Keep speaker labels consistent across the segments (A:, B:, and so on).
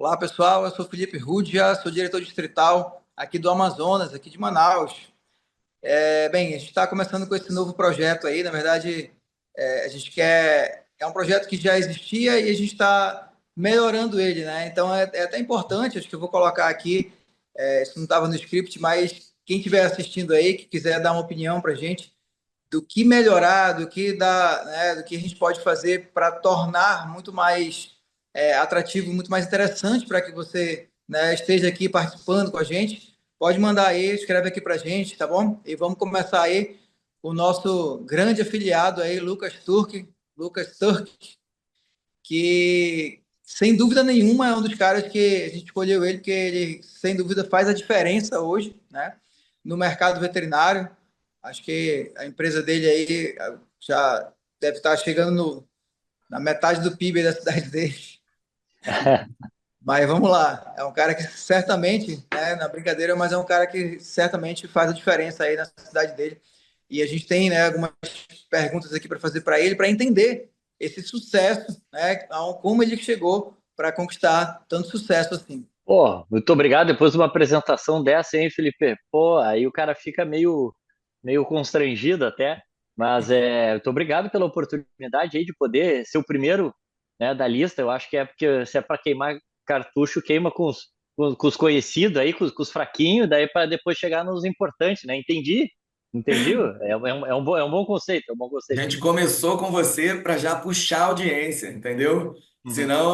A: Olá, pessoal. Eu sou Felipe Rúdia, sou diretor distrital aqui do Amazonas, aqui de Manaus. Bem, a gente está começando com esse novo projeto aí. Na verdade, a gente quer. É um projeto que já existia e a gente está melhorando ele, né? Então é até importante, acho que eu vou colocar aqui. Isso não estava no script, mas quem estiver assistindo aí, que quiser dar uma opinião para a gente do que melhorar, do que a gente pode fazer para tornar muito mais atrativo, muito mais interessante para que você, né, esteja aqui participando com a gente. Pode mandar aí, escreve aqui para a gente, tá bom? E vamos começar aí o nosso grande afiliado aí, Lucas Turk, que sem dúvida nenhuma é um dos caras que a gente escolheu ele, porque ele sem dúvida faz a diferença hoje, né, no mercado veterinário. Acho que a empresa dele aí já deve estar chegando na metade do PIB da cidade dele. Mas vamos lá, é um cara que certamente, né, na brincadeira, mas é um cara que certamente faz a diferença aí na cidade dele. E a gente tem, né, algumas perguntas aqui para fazer para ele, para entender esse sucesso, né, como ele chegou para conquistar tanto sucesso assim.
B: Pô, muito obrigado. Depois de uma apresentação dessa, hein, Felipe? Pô, aí o cara fica meio constrangido até. Mas muito obrigado pela oportunidade aí de poder ser o primeiro, né, da lista. Eu acho que é porque se é para queimar cartucho, queima com os conhecidos aí, com os fraquinhos, daí para depois chegar nos importantes, né? Entendi. É um bom conceito, é um bom
C: A
B: conceito.
C: gente começou com você para já puxar a audiência, entendeu?
B: Uhum.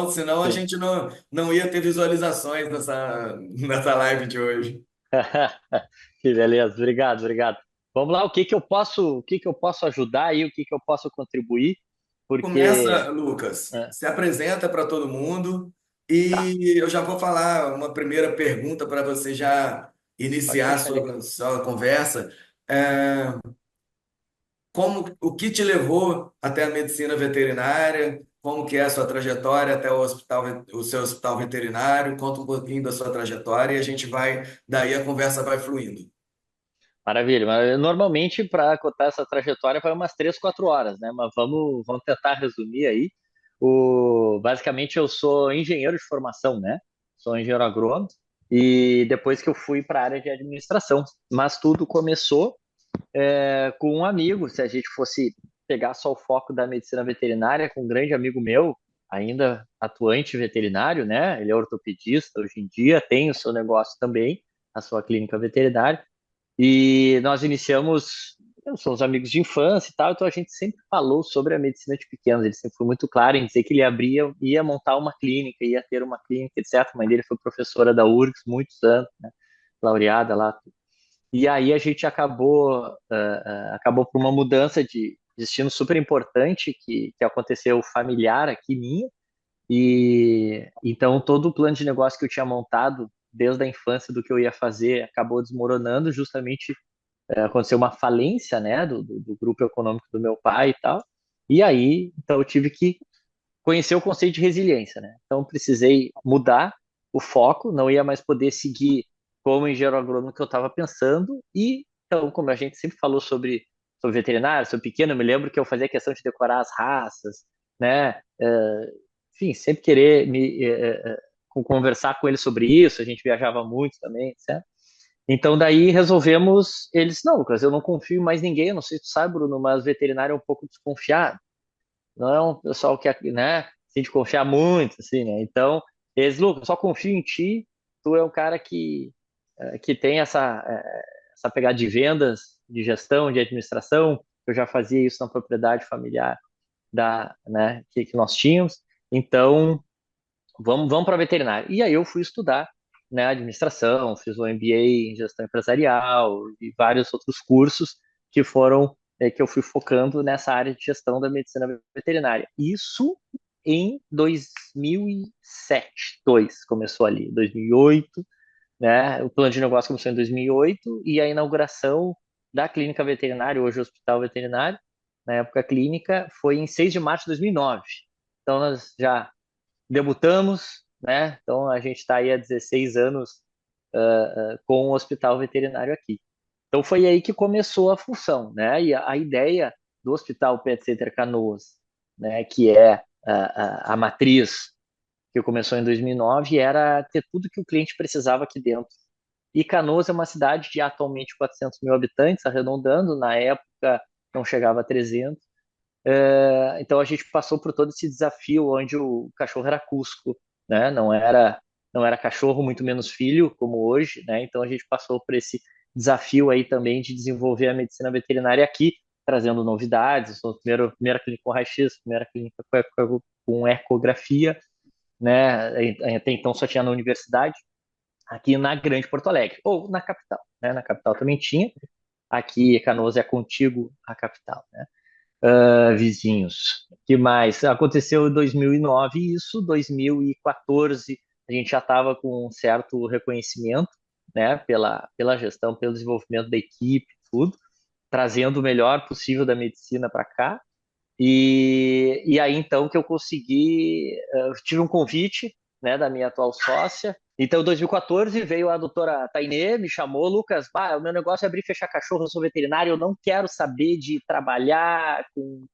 C: Senão a
B: Sim.
C: gente não ia ter visualizações nessa live de hoje.
B: Que beleza, obrigado, obrigado. Vamos lá, o que que eu posso ajudar aí, o que que eu posso contribuir, porque
C: Começa, Lucas,
B: é,
C: se apresenta para todo mundo
B: tá,
C: e eu já vou falar uma primeira pergunta para você já
B: pode
C: iniciar a
B: puxar ali.
C: sua conversa. É, o que te levou até a medicina veterinária? Como que é a sua trajetória até o seu hospital veterinário? Conta um pouquinho da sua trajetória e a gente vai, daí a conversa vai fluindo.
B: Maravilha. Mas normalmente para contar essa trajetória vai umas 3, 4 horas, né? Mas vamos tentar resumir aí. Basicamente eu sou engenheiro de formação, né? Sou engenheiro agrônomo e depois que eu fui para a área de administração. Mas tudo começou com um amigo, se a gente fosse pegar só o foco da medicina veterinária, com um grande amigo meu, ainda atuante veterinário, né? Ele é ortopedista hoje em dia, tem o seu negócio também, a sua clínica veterinária, e nós iniciamos, somos amigos de infância e tal, então a gente sempre falou sobre a medicina de pequenos, ele sempre foi muito claro em dizer que ele ia montar uma clínica, ia ter uma clínica, etc. A mãe dele foi professora da URGS muitos anos, né? Laureada lá. E aí a gente acabou por uma mudança de destino super importante que aconteceu familiar aqui minha. E então todo o plano de negócio que eu tinha montado desde a infância do que eu ia fazer acabou desmoronando, justamente aconteceu uma falência, né, do grupo econômico do meu pai e tal. E aí, então eu tive que conhecer o conceito de resiliência, né? Então precisei mudar o foco, não ia mais poder seguir como engenheiro agrônomo que eu estava pensando e então, como a gente sempre falou sobre veterinário, sobre pequeno, eu me lembro que eu fazia questão de decorar as raças, né? Enfim, sempre querer conversar com ele sobre isso, a gente viajava muito também, certo? Então daí resolvemos, eles, não, Lucas, eu não confio em mais ninguém, eu não sei se tu sabe, Bruno, mas veterinário é um pouco desconfiado, não é um pessoal que, né, assim, de confiar muito, assim, né? Então, eles, Lucas, só confio em ti, tu é um cara que tem essa pegada de vendas, de gestão, de administração, eu já fazia isso na propriedade familiar né, que nós tínhamos, então, vamos para veterinário. E aí eu fui estudar, né, administração, fiz o MBA em gestão empresarial e vários outros cursos que foram que eu fui focando nessa área de gestão da medicina veterinária. Isso em 2007, começou ali, 2008, né? O plano de negócio começou em 2008 e a inauguração da clínica veterinária, hoje Hospital Veterinário, na época clínica, foi em 6 de março de 2009. Então nós já debutamos, né? Então a gente está aí há 16 anos com o hospital veterinário aqui. Então foi aí que começou a função, né? E a ideia do Hospital Pet Center Canoas, né? Que é a matriz que começou em 2009, era ter tudo que o cliente precisava aqui dentro. E Canoas é uma cidade de atualmente 400 mil habitantes, arredondando, na época não chegava a 300. Então a gente passou por todo esse desafio onde o cachorro era Cusco, né? Não era cachorro, muito menos filho, como hoje, né? Então a gente passou por esse desafio aí também de desenvolver a medicina veterinária aqui, trazendo novidades. Sou a primeira clínica com raio-x, primeira clínica com ecografia, né? Até então só tinha na universidade, aqui na Grande Porto Alegre, ou na capital, né? Na capital também tinha. Aqui, Canoas é contigo a capital, né? Vizinhos. Que mais? Aconteceu em 2009 isso, 2014 a gente já estava com um certo reconhecimento, né, pela gestão, pelo desenvolvimento da equipe, tudo, trazendo o melhor possível da medicina para cá. E aí então que eu consegui, tive um convite, né, da minha atual sócia. Então, em 2014 veio a doutora Tainê, me chamou, Lucas, o meu negócio é abrir e fechar cachorro, eu sou veterinário, eu não quero saber de trabalhar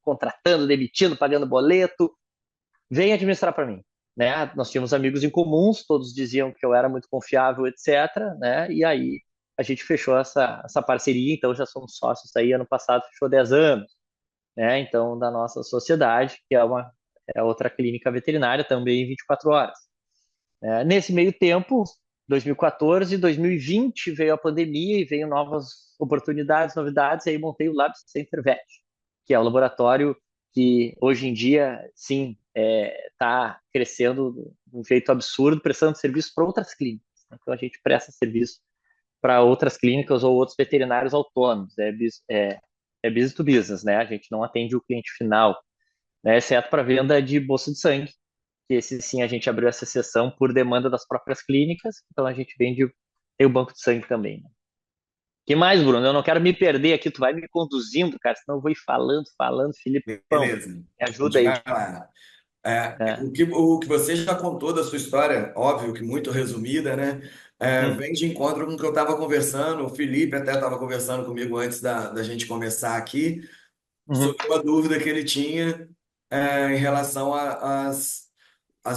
B: contratando, demitindo, pagando boleto, vem administrar para mim. Né? Nós tínhamos amigos em comuns, todos diziam que eu era muito confiável, etc. Né? E aí a gente fechou essa parceria, então já somos sócios aí, ano passado fechou 10 anos, né? Então, da nossa sociedade, que é outra clínica veterinária, também em 24 horas. Nesse meio tempo, 2014, 2020 veio a pandemia e veio novas oportunidades, novidades, e aí montei o Lab Center Vet, que é o laboratório que hoje em dia, sim, está crescendo de um jeito absurdo, prestando serviço para outras clínicas. Então, a gente presta serviço para outras clínicas ou outros veterinários autônomos. É business to business, né? A gente não atende o cliente final, né? Exceto para venda de bolsa de sangue, que esse sim a gente abriu essa seção por demanda das próprias clínicas, então a gente tem o banco de sangue também, né? Que mais, Bruno? Eu não quero me perder aqui, tu vai me conduzindo, cara, senão eu vou ir falando, Filipão,
C: Beleza,
B: me
C: a
B: ajuda
C: gente
B: aí.
C: vai lá.
B: É.
C: O que você já contou da sua história, óbvio que muito resumida, né?
B: Hum,
C: Vem de encontro com o que eu estava conversando, o Felipe até estava conversando comigo antes da gente começar aqui,
B: uhum.
C: sobre uma dúvida que ele tinha em relação às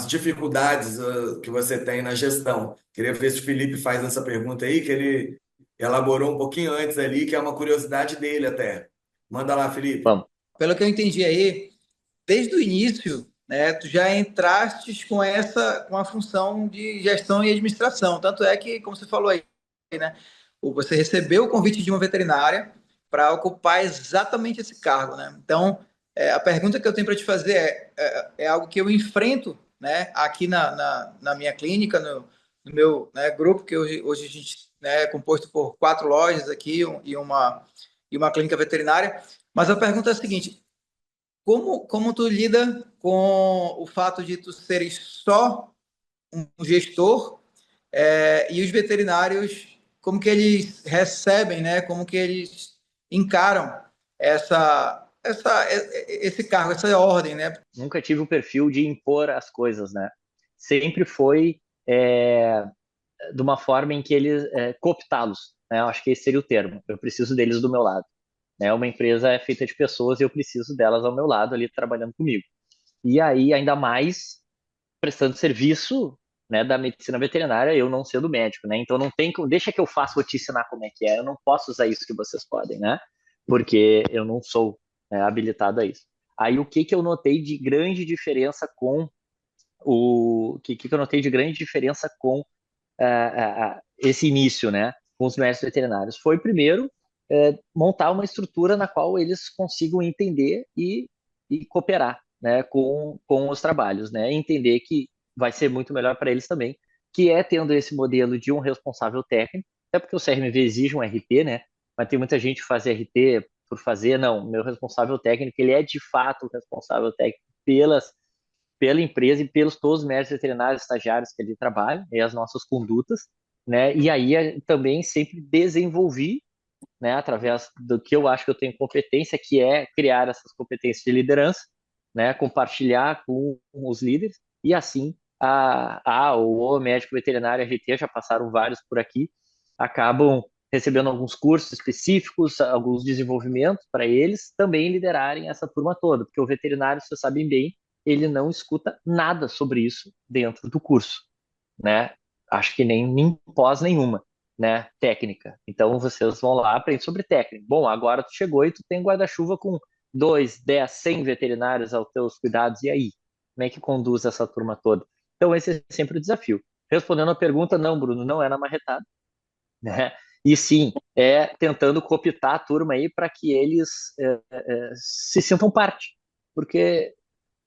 C: dificuldades que você tem na gestão. Queria ver se o Felipe faz essa pergunta aí, que ele elaborou um pouquinho antes ali, que é uma curiosidade dele até. Manda lá, Felipe.
B: Vamos,
A: Pelo que eu entendi aí, desde o início, né, tu já entraste com a função de gestão e administração. Tanto é que, como você falou aí, né, você recebeu o convite de uma veterinária para ocupar exatamente esse cargo, né? Então, a pergunta que eu tenho para te fazer é algo que eu enfrento, né, aqui na minha clínica, no meu, né, grupo, que hoje a gente, né, é composto por 4 lojas aqui e uma clínica veterinária. Mas a pergunta é a seguinte: como tu lida com o fato de tu seres só um gestor, e os veterinários, como que eles recebem, né? Como que eles encaram esse cargo, essa ordem, né?
B: nunca tive o perfil de impor as coisas, né? Sempre foi é, de uma forma em que eles cooptá-los, né? Eu acho que esse seria o termo. Eu preciso deles do meu lado, né? Uma empresa é feita de pessoas e eu preciso delas ao meu lado ali trabalhando comigo. E aí, ainda mais prestando serviço, né, da medicina veterinária, eu não sendo médico, né? Então não tem como, deixa que eu faça, vou te ensinar como é que é. Eu não posso usar isso que vocês podem, né? Porque eu não sou habilitado a isso. Aí o que que eu notei de grande diferença com que eu notei de grande diferença com esse início, né, com os médicos veterinários, foi primeiro montar uma estrutura na qual eles consigam entender e cooperar, né, com os trabalhos, né, entender que vai ser muito melhor para eles também, que é tendo esse modelo de um responsável técnico, até porque o CRMV exige um RT, né, mas tem muita gente que faz RT por fazer, não, meu responsável técnico, ele é de fato o responsável técnico pela empresa e pelos todos os médicos veterinários estagiários que ali trabalham, e as nossas condutas, né? E aí também sempre desenvolvi, né, através do que eu acho que eu tenho competência, que é criar essas competências de liderança, né, compartilhar com os líderes, e assim o médico veterinário RT, já passaram vários por aqui, acabam recebendo alguns cursos específicos, alguns desenvolvimentos para eles também liderarem essa turma toda, porque o veterinário, vocês sabem bem, ele não escuta nada sobre isso dentro do curso, né? Acho que nem pós nenhuma, né? Técnica. Então vocês vão lá, aprender sobre técnica. Bom, agora tu chegou e tu tem guarda-chuva com 2, 10, 100 veterinários aos teus cuidados, e aí? Como é que conduz essa turma toda? Então esse é sempre o desafio. Respondendo a pergunta, não, Bruno, não é na marretada, né? E sim, é tentando cooptar a turma aí para que eles se sintam parte, porque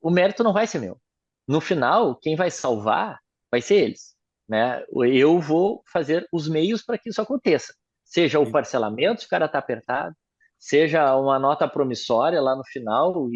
B: o mérito não vai ser meu. No final, quem vai salvar vai ser eles, né? Eu vou fazer os meios para que isso aconteça. Seja o parcelamento, se o cara está apertado, seja uma nota promissória lá no final,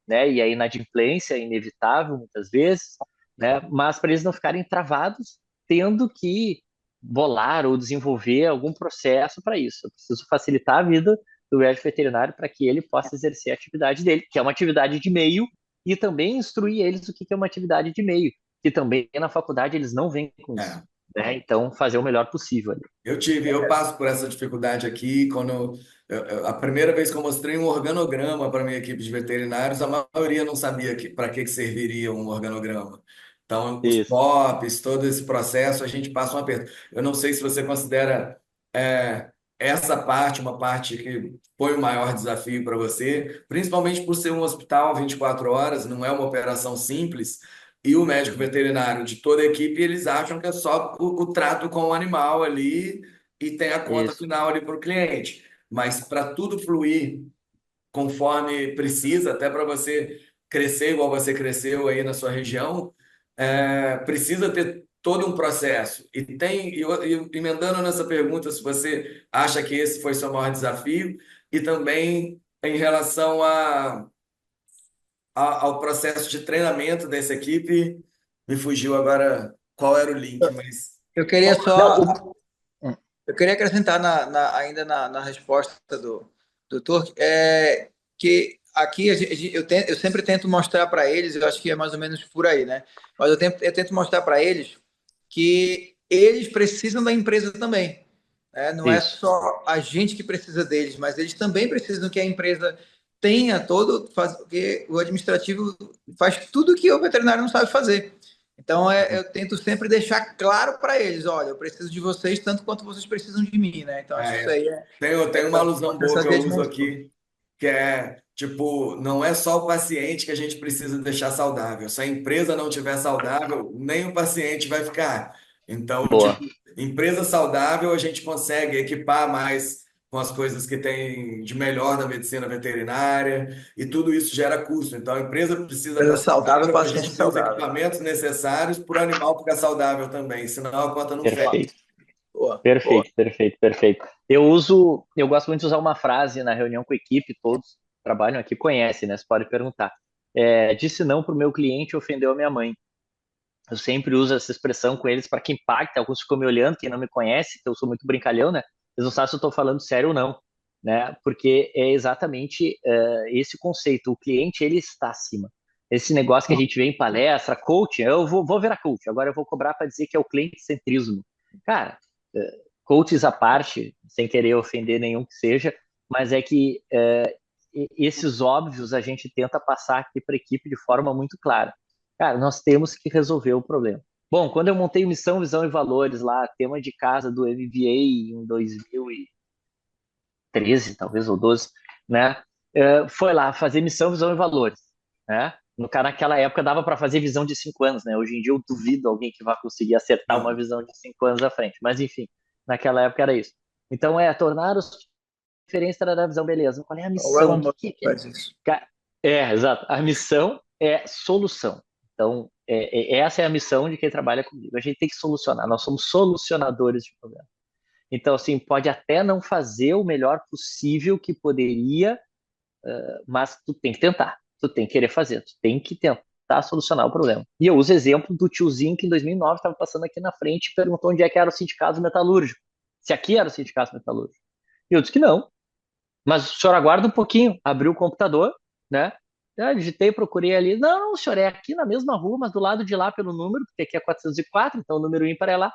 B: né, e a inadimplência é inevitável muitas vezes, né? Mas para eles não ficarem travados, tendo que bolar ou desenvolver algum processo para isso. Eu preciso facilitar a vida do médico veterinário para que ele possa exercer a atividade dele, que é uma atividade de meio, e também instruir eles o que é uma atividade de meio, que também na faculdade eles não vêm com isso,
C: É.
B: né? Então, fazer o melhor possível ali.
C: Eu passo por essa dificuldade aqui quando a primeira vez que eu mostrei um organograma para minha equipe de veterinários, a maioria não sabia para que serviria um organograma. Então, os
B: Isso,
C: POPs, todo esse processo, a gente passa um aperto. Eu não sei se você considera essa parte uma parte que foi o maior desafio para você, principalmente por ser um hospital 24 horas, não é uma operação simples. E o médico veterinário de toda a equipe, eles acham que é só o trato com o animal ali e tem a conta
B: isso.
C: final ali para o cliente. Mas para tudo fluir conforme precisa, até para você crescer igual você cresceu aí na sua região, precisa ter todo um processo. E emendando nessa pergunta, se você acha que esse foi seu maior desafio, e também em relação ao processo de treinamento dessa equipe. Me fugiu agora qual era o link, mas
A: Eu queria
B: Não,
A: só, eu queria acrescentar ainda na resposta do Turk, que aqui eu sempre tento mostrar para eles, eu acho que é mais ou menos por aí, né? Mas eu tento mostrar para eles que eles precisam da empresa também, né? Não é
B: isso,
A: só a gente que precisa deles, mas eles também precisam que a empresa tenha porque o administrativo faz tudo que o veterinário não sabe fazer. Então, eu tento sempre deixar claro para eles, olha, eu preciso de vocês tanto quanto vocês precisam de mim, né? Então, acho que isso
C: é,
A: aí
C: tem uma alusão
A: mostra
C: boa
A: essa
C: que eu uso
A: dimensão.
C: aqui, que é tipo, não é só o paciente que a gente precisa deixar saudável. Se a empresa não tiver saudável, nem o paciente vai ficar. Então, tipo,
B: boa,
C: empresa saudável, a gente consegue equipar mais com as coisas que tem de melhor na medicina veterinária, e tudo isso gera custo. Então, a empresa precisa estar
A: Empresa saudável,
C: saudável para a
A: paciente
C: gente ter os
A: saudável.
C: equipamentos necessários para o animal ficar saudável também, senão a conta não fecha.
B: perfeito.
A: Boa, boa.
B: Perfeito, perfeito, perfeito. Eu gosto muito de usar uma frase na reunião com a equipe, todos que trabalham aqui conhecem, né? Você pode perguntar. Disse não para o meu cliente e ofendeu a minha mãe. Eu sempre uso essa expressão com eles para que impacte. Alguns ficam me olhando, quem não me conhece, que eu sou muito brincalhão, né? Eles não sabem se eu estou falando sério ou não, né? Porque é exatamente esse conceito. O cliente, ele está acima. Esse negócio que a gente vê em palestra, coaching, eu vou virar coach, agora eu vou cobrar para dizer que é o cliente-centrismo. Cara, coaches à parte, sem querer ofender nenhum que seja, mas é que esses óbvios a gente tenta passar aqui para a equipe de forma muito clara. Cara, nós temos que resolver o problema. Bom, quando eu montei Missão, Visão e Valores lá, tema de casa do MBA em 2013, talvez, ou 12, né? Foi lá fazer Missão, Visão e Valores, né? Naquela época dava para fazer visão de 5 anos, né? Hoje em dia eu duvido alguém que vá conseguir acertar uma
C: Não.
B: visão de 5 anos à frente. Mas enfim, naquela época era isso. Então tornar os diferença da visão, beleza. Qual é a
A: O
B: missão?
A: Elon
B: O
A: Musk
B: que é?
A: faz isso.
B: Exato. A missão é solução. Então, essa é a missão de quem trabalha comigo. A gente tem que solucionar. Nós somos solucionadores de problemas. Então, assim, pode até não fazer o melhor possível que poderia, mas tu tem que tentar. Tu tem que querer fazer. Tu tem que tentar solucionar o problema. E eu uso o exemplo do tiozinho que em 2009 estava passando aqui na frente e perguntou onde é que era o sindicato metalúrgico. Se aqui era o sindicato metalúrgico. E eu disse que não. Mas o senhor aguarda um pouquinho. Abriu o computador, né? Eu digitei, procurei ali. Não, não, senhor, é aqui na mesma rua, mas do lado de lá pelo número, porque aqui é 404, então o número ímpar é lá.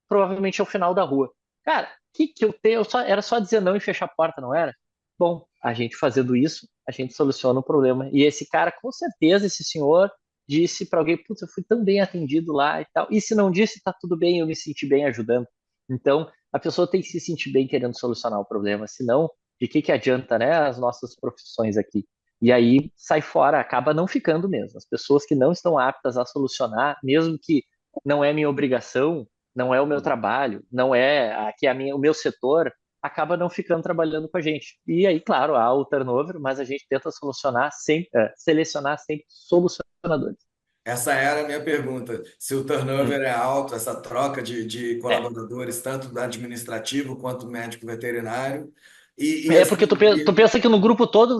B: Provavelmente é o final da rua. Cara, que eu tenho? Era só dizer não e fechar a porta, não era? Bom, a gente fazendo isso, a gente soluciona o problema. E esse cara, com certeza, esse senhor disse para alguém, putz, eu fui tão bem atendido lá e tal. E se não disse, tá tudo bem, eu me senti bem ajudando. Então, a pessoa tem que se sentir bem querendo solucionar o problema, senão, de que adianta, né, as nossas profissões aqui? E aí sai fora, acaba não ficando mesmo. As pessoas que não estão aptas a solucionar, mesmo que não é minha obrigação, não é o meu trabalho, não é aqui o meu setor, acaba não ficando trabalhando com a gente. E aí, claro, há o turnover, mas a gente tenta solucionar sempre, selecionar sempre solucionadores.
C: Essa era a minha pergunta. Se o
B: Hum.
C: turnover é alto, essa troca de
B: É.
C: colaboradores, tanto do administrativo quanto do médico veterinário, e
B: É porque
C: assim,
B: tu pensa que no grupo todo,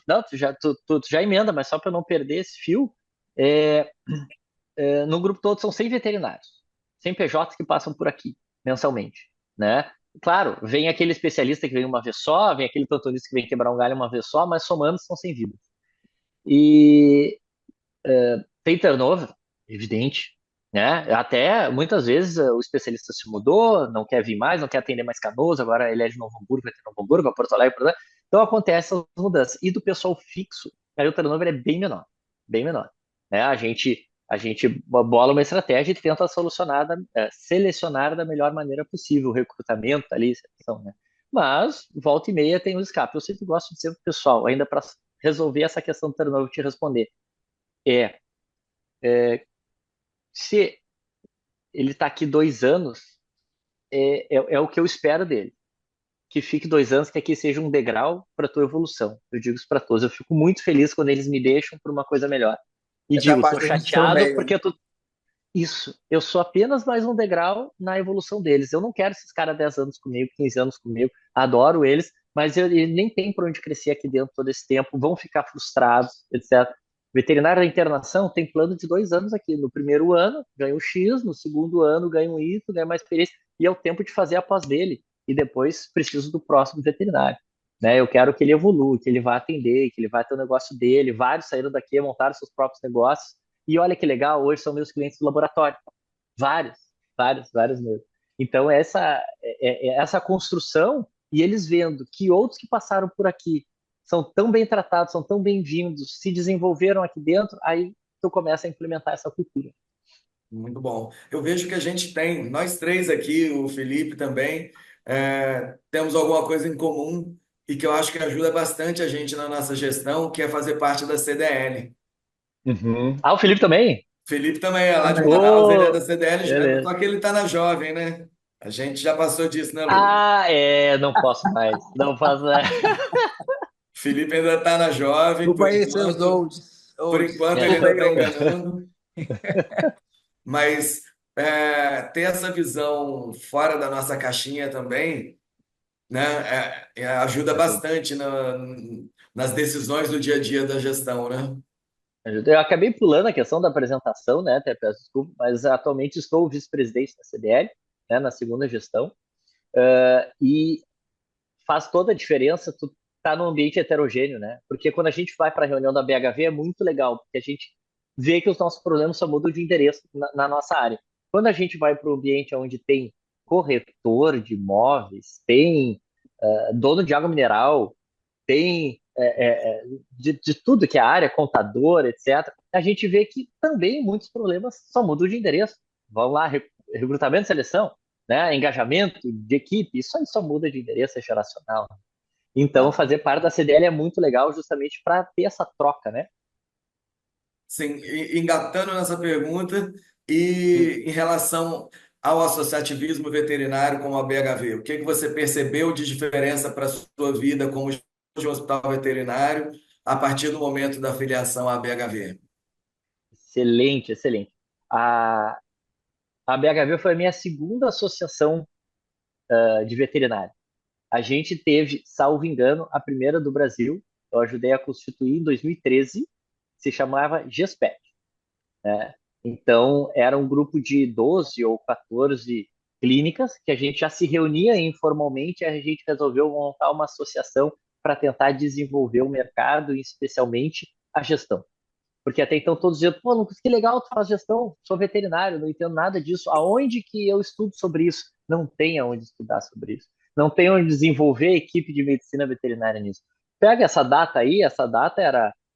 B: não, tu já emenda, mas só para não perder esse fio, é, no grupo todo são 100 veterinários, 100 PJs que passam por aqui mensalmente, né? Claro, vem aquele especialista que vem uma vez só, vem aquele plantonista que vem quebrar um galho uma vez só, mas somando são 100 vidas. E tem turnover, evidente, né? Até muitas vezes o especialista se mudou, não quer vir mais, não quer atender mais Canoas, agora ele é de Novo Hamburgo, vai ter Novo Hamburgo, vai Porto Alegre, então acontece as mudanças. E do pessoal fixo, aí o turnover é bem menor, né? A gente bola uma estratégia e tenta selecionar da melhor maneira possível o recrutamento ali, seleção, né? Mas volta e meia tem um escape. Eu sempre gosto de dizer pro pessoal, ainda para resolver essa questão do turnover, te responder é se ele está aqui 2 anos, é o que eu espero dele. Que fique 2 anos, que aqui seja um degrau para tua evolução. Eu digo isso para todos. Eu fico muito feliz quando eles me deixam por uma coisa melhor. E
A: Essa é a
B: digo, tô
A: parte da gente ser o
B: chateado
A: meio,
B: porque
A: né?
B: isso, eu sou apenas mais um degrau na evolução deles. Eu não quero esses caras 10 anos comigo, 15 anos comigo, adoro eles, mas ele nem tem por onde crescer aqui dentro todo esse tempo, vão ficar frustrados, etc. Veterinário da internação tem plano de 2 anos aqui. No primeiro ano, ganha um X, no segundo ano, ganha um Y, ganha mais experiência, e é o tempo de fazer a pós dele. E depois preciso do próximo veterinário. Né? Eu quero que ele evolua, que ele vá atender, que ele vá ter o negócio dele. Vários saíram daqui, montaram seus próprios negócios. E olha que legal, hoje são meus clientes do laboratório. Vários, vários mesmo. Então, essa construção, e eles vendo que outros que passaram por aqui são tão bem tratados, são tão bem-vindos, se desenvolveram aqui dentro, aí tu começa a implementar essa cultura.
C: muito bom. Eu vejo que a gente tem, nós três aqui, o Felipe também, temos alguma coisa em comum e que eu acho que ajuda bastante a gente na nossa gestão, que é fazer parte da CDL.
B: Uhum. Ah, o Felipe também?
C: Felipe também é lá de
A: Também.
C: Manaus, ele é
B: Ô,
C: da CDL,
B: beleza.
C: só que ele está na jovem, né? A gente já passou disso, né, Lucas?
B: Ah, não posso mais. Não posso mais.
C: Felipe ainda está na jovem,
A: Desculpa aí, seus olds.
C: por
A: Olds.
C: enquanto ele
B: É.
A: Desculpa
C: ainda
A: aí,
C: está
A: olds.
C: enganando, mas ter essa visão fora da nossa caixinha também, né, ajuda
B: Ajuda.
C: bastante nas decisões do dia a dia da gestão, né?
B: Eu acabei pulando a questão da apresentação, né? Até peço desculpa, mas atualmente estou vice-presidente da CDL, né, na segunda gestão, e faz toda a diferença tu tá num ambiente heterogêneo, né? Porque quando a gente vai para a reunião da BHV é muito legal, porque a gente vê que os nossos problemas só mudam de endereço na nossa área. Quando a gente vai para o ambiente onde tem corretor de imóveis, tem dono de água mineral, tem de tudo que é a área, contador, etc., a gente vê que também muitos problemas só mudam de endereço. Vamos lá, recrutamento e seleção, né? Engajamento de equipe, isso aí só muda de endereço, é geracional. Então,
C: Ah,
B: fazer parte da CDL é muito legal justamente para ter essa troca, né?
C: sim, engatando nessa pergunta, e em relação ao associativismo veterinário com a BHV, o que que você percebeu de diferença para a sua vida como gestor de um hospital veterinário a partir do momento da filiação à BHV?
B: Excelente, excelente. A, a BHV foi a minha segunda associação de veterinário. A gente teve, salvo engano, a primeira do Brasil. Eu ajudei a constituir em 2013, se chamava GESPET, né? Então, era um grupo de 12 ou 14 clínicas que a gente já se reunia informalmente e a gente resolveu montar uma associação para tentar desenvolver o mercado e especialmente a gestão. Porque até então todos diziam, pô, Lucas, que legal tu faz gestão, sou veterinário, não entendo nada disso. Aonde que eu estudo sobre isso? Não tem aonde estudar sobre isso. não tem onde desenvolver a equipe de medicina veterinária nisso. Pega essa data aí, essa data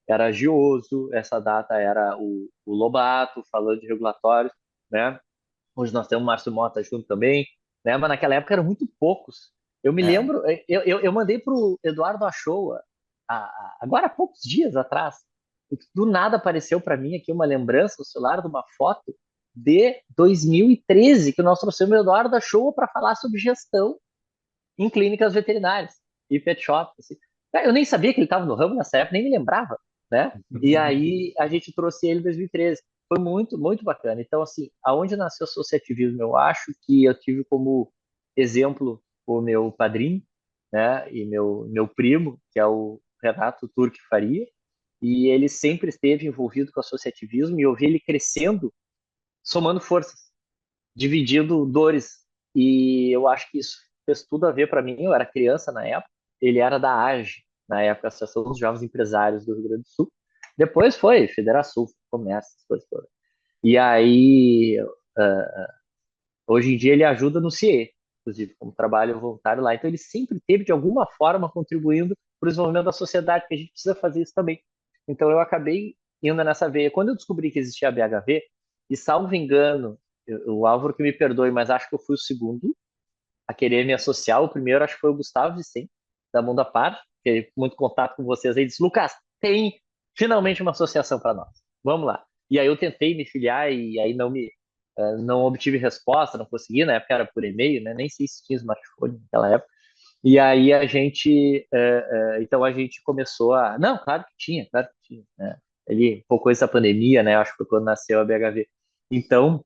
B: era Gioso, essa data era o Lobato, falando de regulatórios, né? Hoje nós temos o Márcio Mota junto também, né? Mas naquela época eram muito poucos. Eu me
C: É.
B: lembro, eu mandei para o Eduardo Achoa, agora há poucos dias atrás, do nada apareceu para mim aqui uma lembrança no celular de uma foto de 2013, que nós trouxemos o Eduardo Achoa para falar sobre gestão em clínicas veterinárias e pet shop. Assim. Eu nem sabia que ele estava no ramo nessa época, nem me lembrava, né? E aí a gente trouxe ele em 2013. Foi muito, muito bacana. Então, assim, aonde nasceu o associativismo? Eu acho que eu tive como exemplo o meu padrinho, né? E meu primo, que é o Renato Turque Faria, e ele sempre esteve envolvido com o associativismo e eu vi ele crescendo, somando forças, dividindo dores. E eu acho que isso fez tudo a ver para mim. Eu era criança na época, ele era da AGE, na época, Associação dos Jovens Empresários do Rio Grande do Sul. Depois foi Federação, Comércio, essas coisas todas. E aí, hoje em dia, ele ajuda no CIE, inclusive, como trabalho voluntário lá. Então, ele sempre teve, de alguma forma, contribuindo para o desenvolvimento da sociedade, porque a gente precisa fazer isso também. Então, eu acabei indo nessa veia. Quando eu descobri que existia a BHV, e salvo engano, o Álvaro que me perdoe, mas acho que eu fui o segundo a querer me associar. O primeiro acho que foi o Gustavo Vicente, da Mundo à Parte, que teve muito contato com vocês aí, disse, Lucas, tem finalmente uma associação para nós. Vamos lá. E aí eu tentei me filiar e aí não obtive resposta, não consegui, na época era por e-mail, né? Nem sei se tinha smartphone naquela época. E aí então a gente começou a, não, claro que tinha, né? Ele, pouco antes da pandemia, né? Acho que foi quando nasceu a BHV. Então,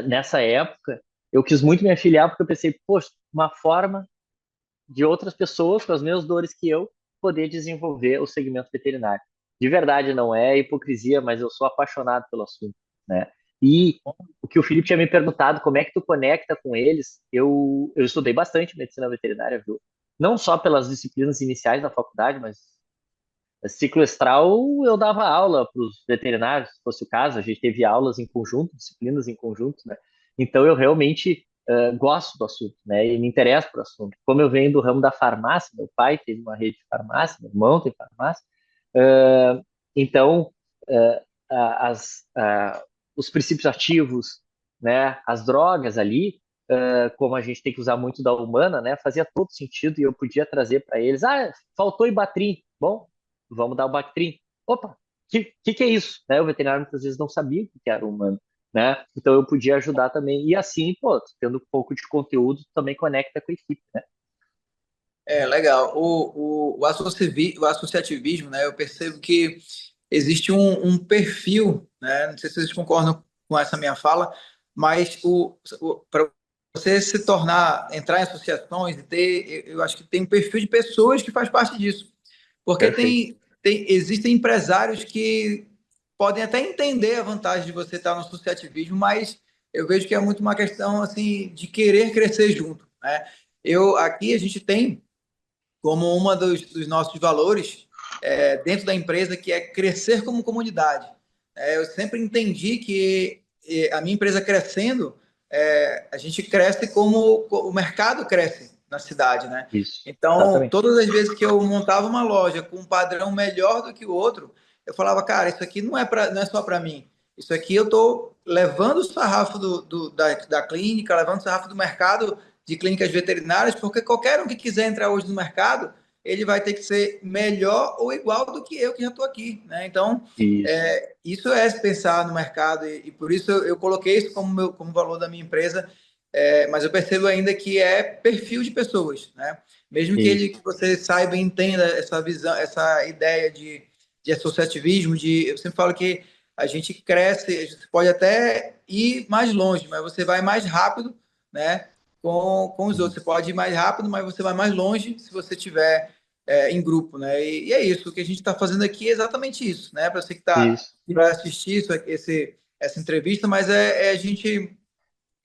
B: nessa época, eu quis muito me afiliar porque eu pensei, poxa, uma forma de outras pessoas com as mesmas dores que eu poder desenvolver o segmento veterinário. De verdade, não é hipocrisia, mas eu sou apaixonado pelo assunto, né? E o que o Felipe tinha me perguntado, como é que tu conecta com eles, eu estudei bastante medicina veterinária, viu? Não só pelas disciplinas iniciais da faculdade, mas ciclo estral eu dava aula para os veterinários, se fosse o caso, a gente teve aulas em conjunto, disciplinas em conjunto, né? Então eu realmente gosto do assunto, né? E me interesso por assunto. Como eu venho do ramo da farmácia, meu pai teve uma rede de farmácia, meu irmão tem farmácia, uh, então uh, as, os princípios ativos, né? As drogas ali, como a gente tem que usar muito da humana, né? Fazia todo sentido e eu podia trazer para eles. Ah, faltou Ibatrim. Bom, vamos dar o Bactrim. Opa, que é isso? Né? O veterinário muitas vezes não sabia o que era humano, né? Então eu podia ajudar também. E assim, pô, tendo um pouco de conteúdo, também conecta com a equipe, né?
A: Legal. O associativismo, né? Eu percebo que existe um perfil, né? Não sei se vocês concordam com essa minha fala, mas para você se tornar, entrar em associações e ter, eu acho que tem um perfil de pessoas que faz parte disso. Porque
B: Perfeito.
A: existem empresários que podem até entender a vantagem de você estar no associativismo, mas eu vejo que é muito uma questão assim de querer crescer junto, né? Aqui a gente tem como uma dos nossos valores dentro da empresa, que é crescer como comunidade. Eu sempre entendi que a minha empresa crescendo, a gente cresce como o mercado cresce na cidade, né?
B: Isso,
A: Então,
B: exatamente.
A: todas as vezes que eu montava uma loja com um padrão melhor do que o outro, eu falava, cara, isso aqui não é só para mim. Isso aqui eu estou levando o sarrafo da clínica, levando o sarrafo do mercado de clínicas veterinárias, porque qualquer um que quiser entrar hoje no mercado, ele vai ter que ser melhor ou igual do que eu que já estou aqui, né? Então,
B: Isso,
A: isso é pensar no mercado e por isso eu coloquei isso como valor da minha empresa, mas eu percebo ainda que é perfil de pessoas, né? Mesmo
B: isso,
A: que você saiba e entenda essa visão, essa ideia de associativismo, eu sempre falo que a gente cresce, a gente pode até ir mais longe, mas você vai mais rápido, né? Com os outros. Você pode ir mais rápido, mas você vai mais longe se você tiver em grupo, né? E é isso. O que a gente está fazendo aqui é exatamente isso, né? Para você que
B: isso,
A: vai assistir essa entrevista, mas é a gente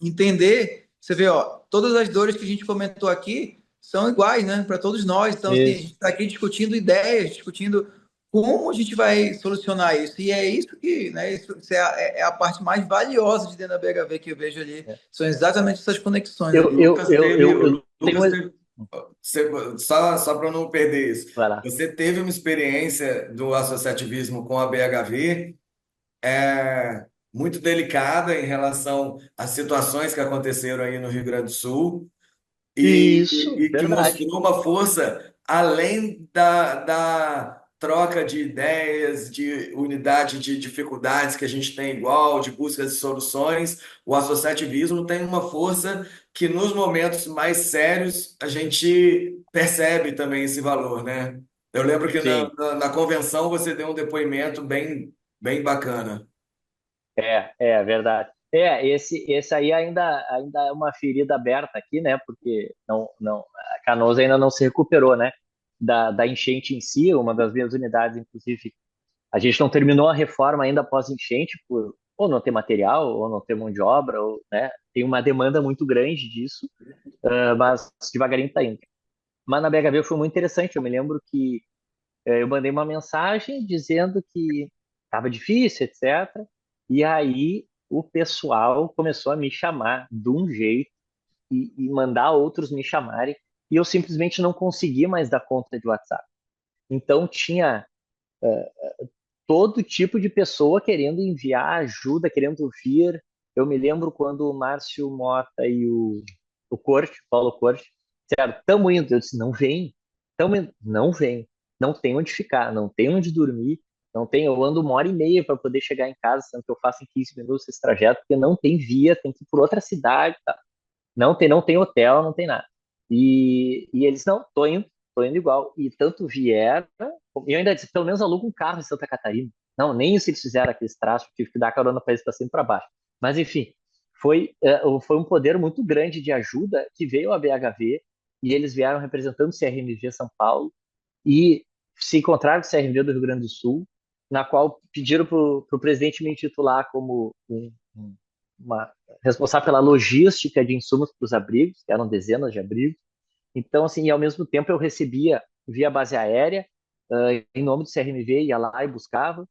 A: entender. Você vê, ó, todas as dores que a gente comentou aqui são iguais, né? Para todos nós. Então, assim, a gente
B: isso.
A: está aqui discutindo ideias, discutindo como a gente vai solucionar isso? E é isso que, né, isso é a parte mais valiosa de dentro da BHV que eu vejo ali,
B: É.
A: são exatamente essas conexões
B: Eu,
A: ali.
B: eu, eu, eu,
C: O
B: eu tenho
C: Lucas
B: uma...
C: teve, só para não perder isso,
B: Vai lá.
C: você teve uma experiência do associativismo com a BHV muito delicada em relação às situações que aconteceram aí no Rio Grande do Sul
B: Isso,
C: e que
B: verdade.
C: mostrou uma força além da troca de ideias, de unidade de dificuldades que a gente tem igual, de busca de soluções. O associativismo tem uma força que nos momentos mais sérios a gente percebe também esse valor, né? Eu lembro que
B: Sim.
C: na convenção você deu um depoimento bem bacana.
B: É verdade. Esse aí ainda é uma ferida aberta aqui, né? Porque a Canoas ainda não se recuperou, né? Da enchente em si, uma das minhas unidades, inclusive, a gente não terminou a reforma ainda após enchente, por ou não ter material, ou não ter mão de obra, ou, né? Tem uma demanda muito grande disso, mas devagarinho está indo. Mas na BHV foi muito interessante. Eu me lembro que eu mandei uma mensagem dizendo que estava difícil, etc. E aí o pessoal começou a me chamar de um jeito e mandar outros me chamarem, e eu simplesmente não conseguia mais dar conta de WhatsApp. Então tinha todo tipo de pessoa querendo enviar ajuda, querendo vir. Eu me lembro quando o Márcio Mota e o Corte, Paulo Corte, disseram, estamos indo. Eu disse, não vem, estamos indo. Não vem, não tem onde ficar, não tem onde dormir, não tem, eu ando 1h30 para poder chegar em casa, sendo que eu faço em 15 minutos esse trajeto, porque não tem via, tem que ir por outra cidade, tá? Não tem hotel, não tem nada. E eles, não, tô indo igual. E tanto vieram, e eu ainda disse, pelo menos aluga um carro em Santa Catarina. Não, nem isso eles fizeram aqueles traços, tive que dar carona para eles para cima e para baixo. Mas, enfim, foi um poder muito grande de ajuda que veio a BHV, e eles vieram representando o CRMV São Paulo, e se encontraram com o CRMV do Rio Grande do Sul, na qual pediram para o presidente me intitular como uma responsável pela logística de insumos para os abrigos, que eram dezenas de abrigos. Então, assim, e ao mesmo tempo eu recebia via base aérea, em nome do CRMV, ia lá e buscava,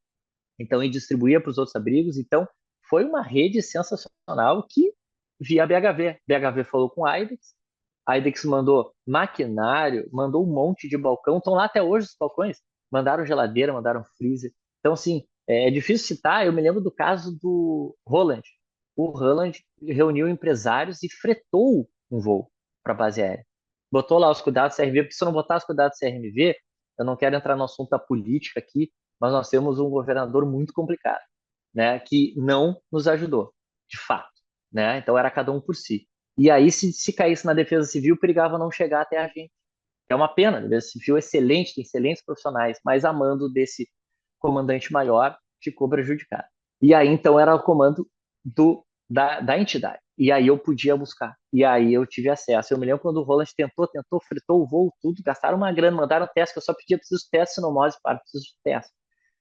B: então e distribuía para os outros abrigos. Então, foi uma rede sensacional que via BHV. BHV falou com a Aidex mandou maquinário, mandou um monte de balcão, estão lá até hoje os balcões, mandaram geladeira, mandaram freezer. Então, assim, é difícil citar, eu me lembro do caso do Roland. O Roland reuniu empresários e fretou um voo para a base aérea. Botou lá os cuidados do CRV, porque se eu não botar os cuidados do CRV, eu não quero entrar no assunto da política aqui, mas nós temos um governador muito complicado, né, que não nos ajudou, de fato, né? Então era cada um por si. E aí, se caísse na defesa civil, perigava não chegar até a gente. É uma pena, a defesa civil é excelente, tem excelentes profissionais, mas a mando desse comandante maior ficou prejudicado. E aí, então, era o comando da entidade. E aí eu podia buscar. E aí eu tive acesso. Eu me lembro quando o Roland tentou, fritou o voo, tudo, gastaram uma grana, mandaram teste, que eu só pedia, preciso de teste, sinomose, preciso de teste.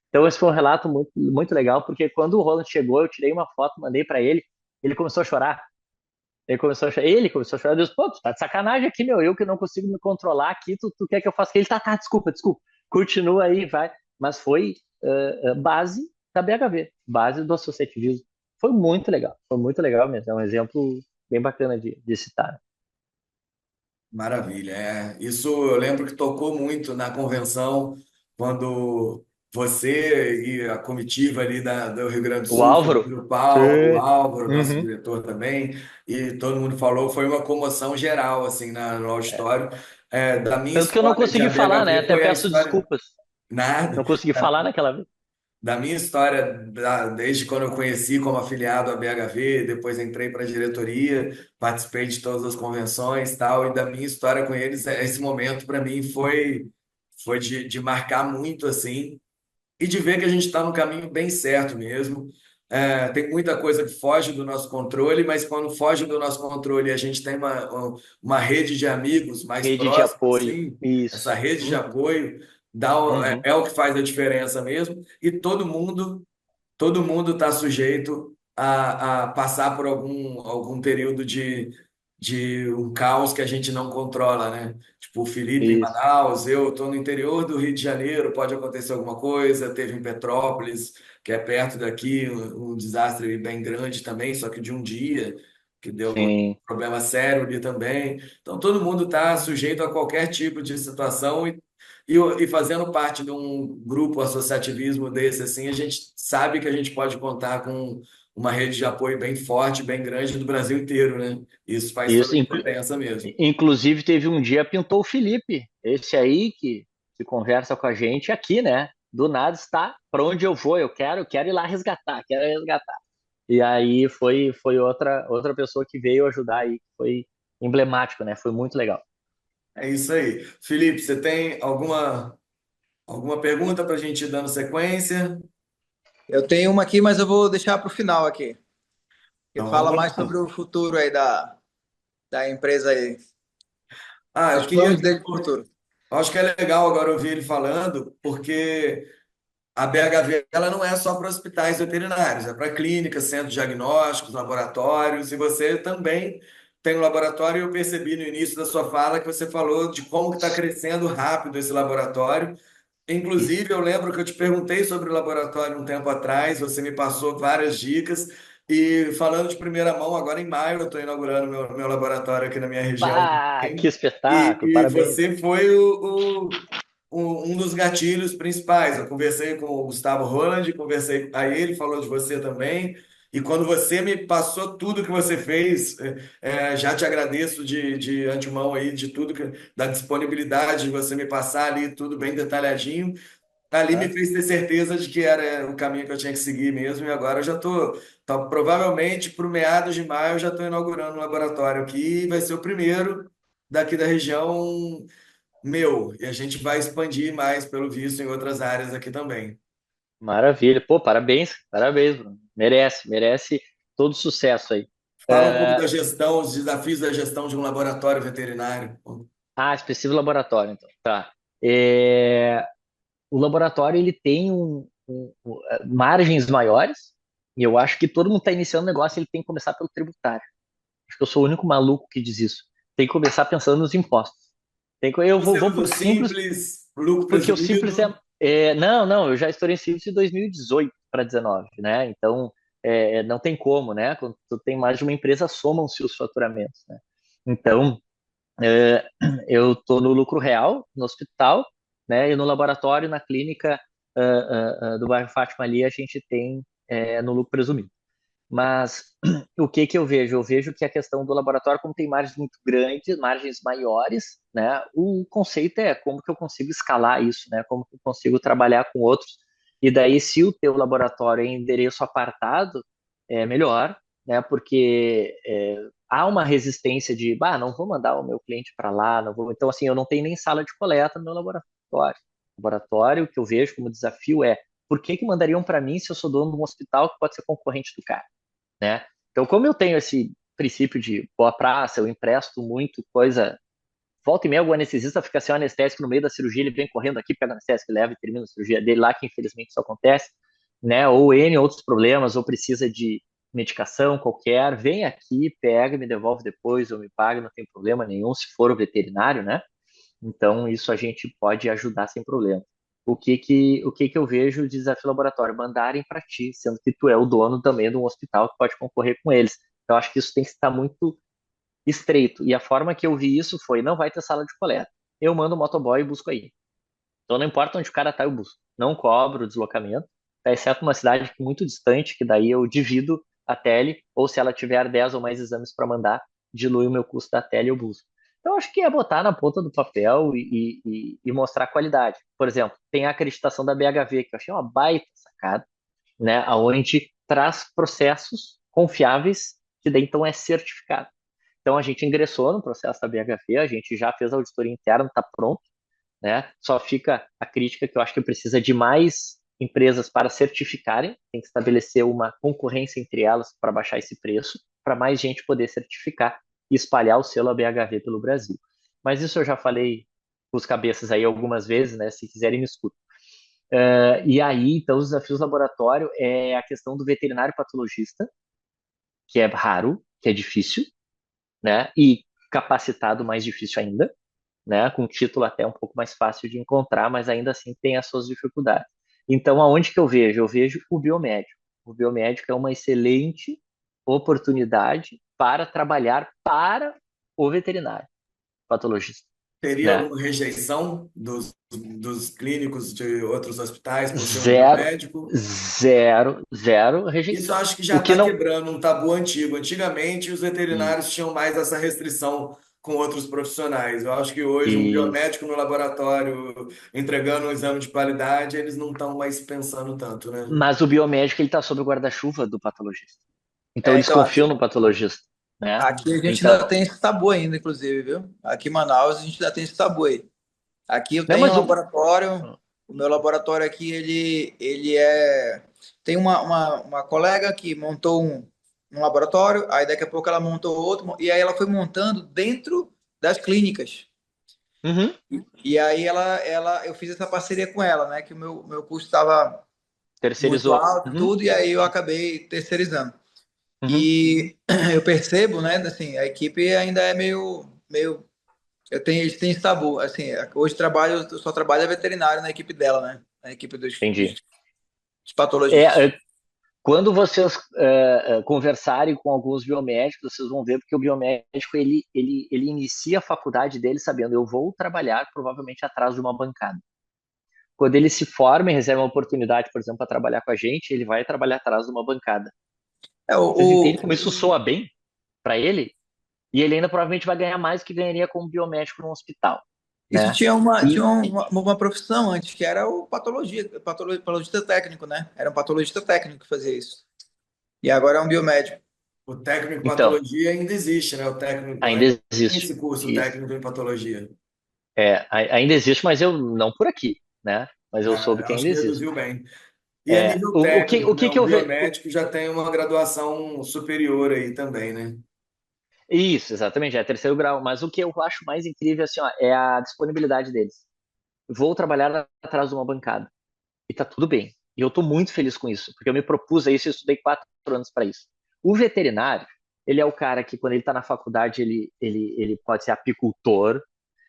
B: Então, esse foi um relato muito, muito legal, porque quando o Roland chegou, eu tirei uma foto, mandei para ele começou a chorar. Ele começou a chorar. Deus, pô, tu tá de sacanagem aqui, meu. Eu que não consigo me controlar aqui, tu quer que eu faça? Ele, tá, desculpa. Continua aí, vai. Mas foi base da BHV, base do associativismo. Foi muito legal mesmo. É um exemplo bem bacana de citar.
C: Maravilha. Isso eu lembro que tocou muito na convenção, quando você e a comitiva ali do Rio Grande do
B: O
C: Sul,
B: Álvaro?
C: o Paulo, o
B: Sim.
C: Álvaro, nosso
B: Uhum.
C: diretor também, e todo mundo falou, foi uma comoção geral assim no auditório. Da minha
B: Tanto que eu não
C: história de
B: consegui falar, né?
C: ABHV
B: Até
C: foi a
B: peço
C: história
B: desculpas.
C: nada.
B: Não consegui falar naquela vez.
C: Da minha história, desde quando eu conheci como afiliado à BHV, depois entrei para a diretoria, participei de todas as convenções e tal, e da minha história com eles, esse momento para mim foi de marcar muito assim, e de ver que a gente está no caminho bem certo mesmo. Tem muita coisa que foge do nosso controle, mas quando foge do nosso controle, a gente tem uma rede de amigos mais
B: Rede de
C: próximos,
B: apoio.
C: assim, essa
B: Isso.
C: rede de
B: Uhum.
C: apoio
B: Uhum.
C: é o que faz a diferença mesmo, e todo mundo está sujeito a passar por algum período de um caos que a gente não controla, né? Tipo, o Felipe em
B: Isso.
C: Manaus, eu estou no interior do Rio de Janeiro, pode acontecer alguma coisa. Teve em Petrópolis, que é perto daqui, um desastre bem grande também, só que de um dia, que deu um
B: Sim.
C: problema sério ali também. Então, todo mundo está sujeito a qualquer tipo de situação e fazendo parte de um grupo associativismo desse, assim, a gente sabe que a gente pode contar com uma rede de apoio bem forte, bem grande do Brasil inteiro, né? Isso faz toda
B: Isso,
C: a diferença mesmo.
B: inclusive teve um dia pintou o Felipe, esse aí que conversa com a gente aqui, né? Do nada está para onde eu vou, eu quero ir lá resgatar, quero resgatar. E aí foi outra pessoa que veio ajudar aí, foi emblemático, né? Foi muito legal.
C: É isso aí. Felipe, você tem alguma pergunta para a gente ir dando sequência?
A: Eu tenho uma aqui, mas eu vou deixar para o final aqui, que
C: Então
A: fala
C: vamos
A: mais sobre
C: lá.
A: o futuro aí da empresa aí,
C: Ah, eu
A: os
C: queria.
A: planos dele para o futuro.
C: Acho que é legal agora ouvir ele falando, porque a BHV ela não é só para hospitais veterinários, é para clínicas, centros diagnósticos, laboratórios, e você também tem um laboratório. Eu percebi no início da sua fala que você falou de como que está crescendo rápido esse laboratório.
B: Isso.
C: Inclusive, eu lembro que eu te perguntei sobre o laboratório um tempo atrás, você me passou várias dicas, e falando de primeira mão, agora em maio eu estou inaugurando meu laboratório aqui na minha região
B: Ah, que
C: também,
B: espetáculo,
C: e
B: parabéns.
C: você foi um dos gatilhos principais. Eu conversei com o Gustavo Roland, conversei, aí ele falou de você também. E quando você me passou tudo que você fez, já te agradeço de antemão aí de tudo da disponibilidade de você me passar ali tudo bem detalhadinho. Ali me
B: Tá?
C: fez ter certeza de que era o caminho que eu tinha que seguir mesmo. E agora eu já estou, provavelmente, para meados de maio, eu já estou inaugurando um laboratório aqui. Vai ser o primeiro daqui da região meu, e a gente vai expandir mais, pelo visto, em outras áreas aqui também.
B: Maravilha. Pô, parabéns, parabéns, Bruno. Merece todo sucesso aí.
C: Fala um pouco
B: É,
C: da gestão, os desafios da gestão de um laboratório veterinário.
B: específico laboratório, então. Tá. É, o laboratório ele tem margens maiores, e eu acho que todo mundo está iniciando o negócio, ele tem que começar pelo tributário. Acho que eu sou o único maluco que diz isso. Tem que começar pensando nos impostos. Eu
C: Você
B: vou
C: usa o
B: por simples,
C: simples, lucro
B: porque o simples
C: presumido.
B: não, eu já estourei simples de 2018 para 19, né? Então, não tem como, né? Quando tu tem mais de uma empresa, somam-se os faturamentos, né? Então, é, eu estou no lucro real, no hospital, né? E no laboratório, na clínica do bairro Fátima ali, a gente tem no lucro presumido. Mas o que que eu vejo? Eu vejo que a questão do laboratório, como tem margens muito grandes, margens maiores, né? O conceito é como que eu consigo escalar isso, né? Como que eu consigo trabalhar com outros. E daí, se o teu laboratório é em endereço apartado, é melhor, né? Porque há uma resistência de, bah, não vou mandar o meu cliente para lá, não vou. Então, assim, eu não tenho nem sala de coleta no meu laboratório. O laboratório, o que eu vejo como desafio é por que que mandariam para mim se eu sou dono de um hospital que pode ser concorrente do cara? Né? Então, como eu tenho esse princípio de boa praça, eu empresto muito coisa. Volta e meia, o anestesista fica sem o anestésico no meio da cirurgia, ele vem correndo aqui, pega o anestésico, leva e termina a cirurgia dele lá, que infelizmente isso acontece, né? Ou N outros problemas, ou precisa de medicação qualquer, vem aqui, pega, me devolve depois, ou me paga, não tem problema nenhum, se for o veterinário, né? Então, isso a gente pode ajudar sem problema. O que que eu vejo de desafio laboratório? Mandarem para ti, sendo que tu é o dono também de um hospital que pode concorrer com eles. Eu acho que isso tem que estar muito estreito. E a forma que eu vi isso foi, não vai ter sala de coleta. Eu mando o motoboy e busco aí. Então, não importa onde o cara tá, eu busco. Não cobro o deslocamento, tá? Exceto uma cidade muito distante, que daí eu divido a tele, ou se ela tiver 10 ou mais exames para mandar, dilui o meu custo da tele e eu busco. Então, acho que é botar na ponta do papel e mostrar qualidade. Por exemplo, tem a acreditação da BHV, que eu achei uma baita sacada, né? Onde traz processos confiáveis, que daí então é certificado. Então, a gente ingressou no processo da BHV, a gente já fez a auditoria interna, está pronto, né? Só fica a crítica que eu acho que precisa de mais empresas para certificarem, tem que estabelecer uma concorrência entre elas para baixar esse preço, para mais gente poder certificar e espalhar o selo ABHV pelo Brasil. Mas isso eu já falei com os cabeças aí algumas vezes, né? Se quiserem me escutam. E aí, então, os desafios do laboratório é a questão do veterinário patologista, que é raro, que é difícil, né? E capacitado mais difícil ainda, né? Com título até um pouco mais fácil de encontrar, mas ainda assim tem as suas dificuldades. Então, aonde que eu vejo? Eu vejo o biomédico. O biomédico é uma excelente oportunidade para trabalhar para o veterinário, patologista,
C: Teria
B: né?
C: alguma rejeição dos clínicos de outros hospitais por ser um
B: Zero,
C: biomédico?
B: zero
C: Isso eu
B: rejeição.
C: acho que já
B: O que
C: está
B: não.
C: quebrando um tabu antigo. Antigamente, os veterinários
B: Isso,
C: tinham mais essa restrição com outros profissionais. Eu acho que hoje, um
B: isso.
C: biomédico no laboratório entregando um exame de qualidade, eles não estão mais pensando tanto, né?
B: Mas o biomédico ele está sob o guarda-chuva do patologista. Então
A: É,
B: eles
A: então,
B: confiam no patologista, né?
A: aqui a gente ainda
B: Então,
A: tem esse tabu ainda, inclusive, viu? Aqui em Manaus a gente ainda tem esse tabu aí. Aqui eu
B: não,
A: tenho um
B: mas o.
A: laboratório, o meu laboratório aqui, ele é... Tem uma colega que montou um laboratório, aí daqui a pouco ela montou outro, e aí ela foi montando dentro das clínicas.
B: Uhum,
A: E aí eu fiz essa parceria com ela, né? Que o meu custo estava muito
B: terceirizou.
A: alto e
B: Uhum,
A: tudo, e aí eu acabei terceirizando.
B: uhum.
A: E eu percebo, né, assim, a equipe ainda é meio, eles têm esse tabu, assim, hoje eu só trabalho veterinário na equipe dela, né, na equipe
B: Entendi.
A: dos patologistas.
B: É, quando vocês conversarem com alguns biomédicos, vocês vão ver porque o biomédico ele inicia a faculdade dele sabendo eu vou trabalhar provavelmente atrás de uma bancada. Quando ele se forma e recebe uma oportunidade, por exemplo, para trabalhar com a gente, ele vai trabalhar atrás de uma bancada.
A: É,
B: Vocês entendem como isso soa bem para ele? E ele ainda provavelmente vai ganhar mais do que ganharia como biomédico no hospital,
A: isso
B: né?
A: tinha
B: E
A: uma profissão antes, que era o patologista técnico, né, era um patologista técnico que fazia isso. E agora é um biomédico.
C: O técnico em
B: então,
C: patologia ainda existe, né? O técnico
B: ainda
C: ainda tem
B: existe
C: esse curso
B: isso.
C: técnico em patologia.
B: Ainda existe, mas eu não por aqui, né? Mas eu soube
C: Eu
B: que
C: acho
B: ainda
C: que
B: existe.
C: reduziu bem. E a nível técnico,
B: O
C: né?
B: que que
C: Um
B: eu vejo?
C: biomédico já tem uma graduação superior aí também, né?
B: Isso, exatamente, é terceiro grau. Mas o que eu acho mais incrível assim, ó, é a disponibilidade deles. Vou trabalhar atrás de uma bancada. E tá tudo bem. E eu tô muito feliz com isso, porque eu me propus a isso e eu estudei 4 anos para isso. O veterinário, ele é o cara que, quando ele está na faculdade, ele pode ser apicultor,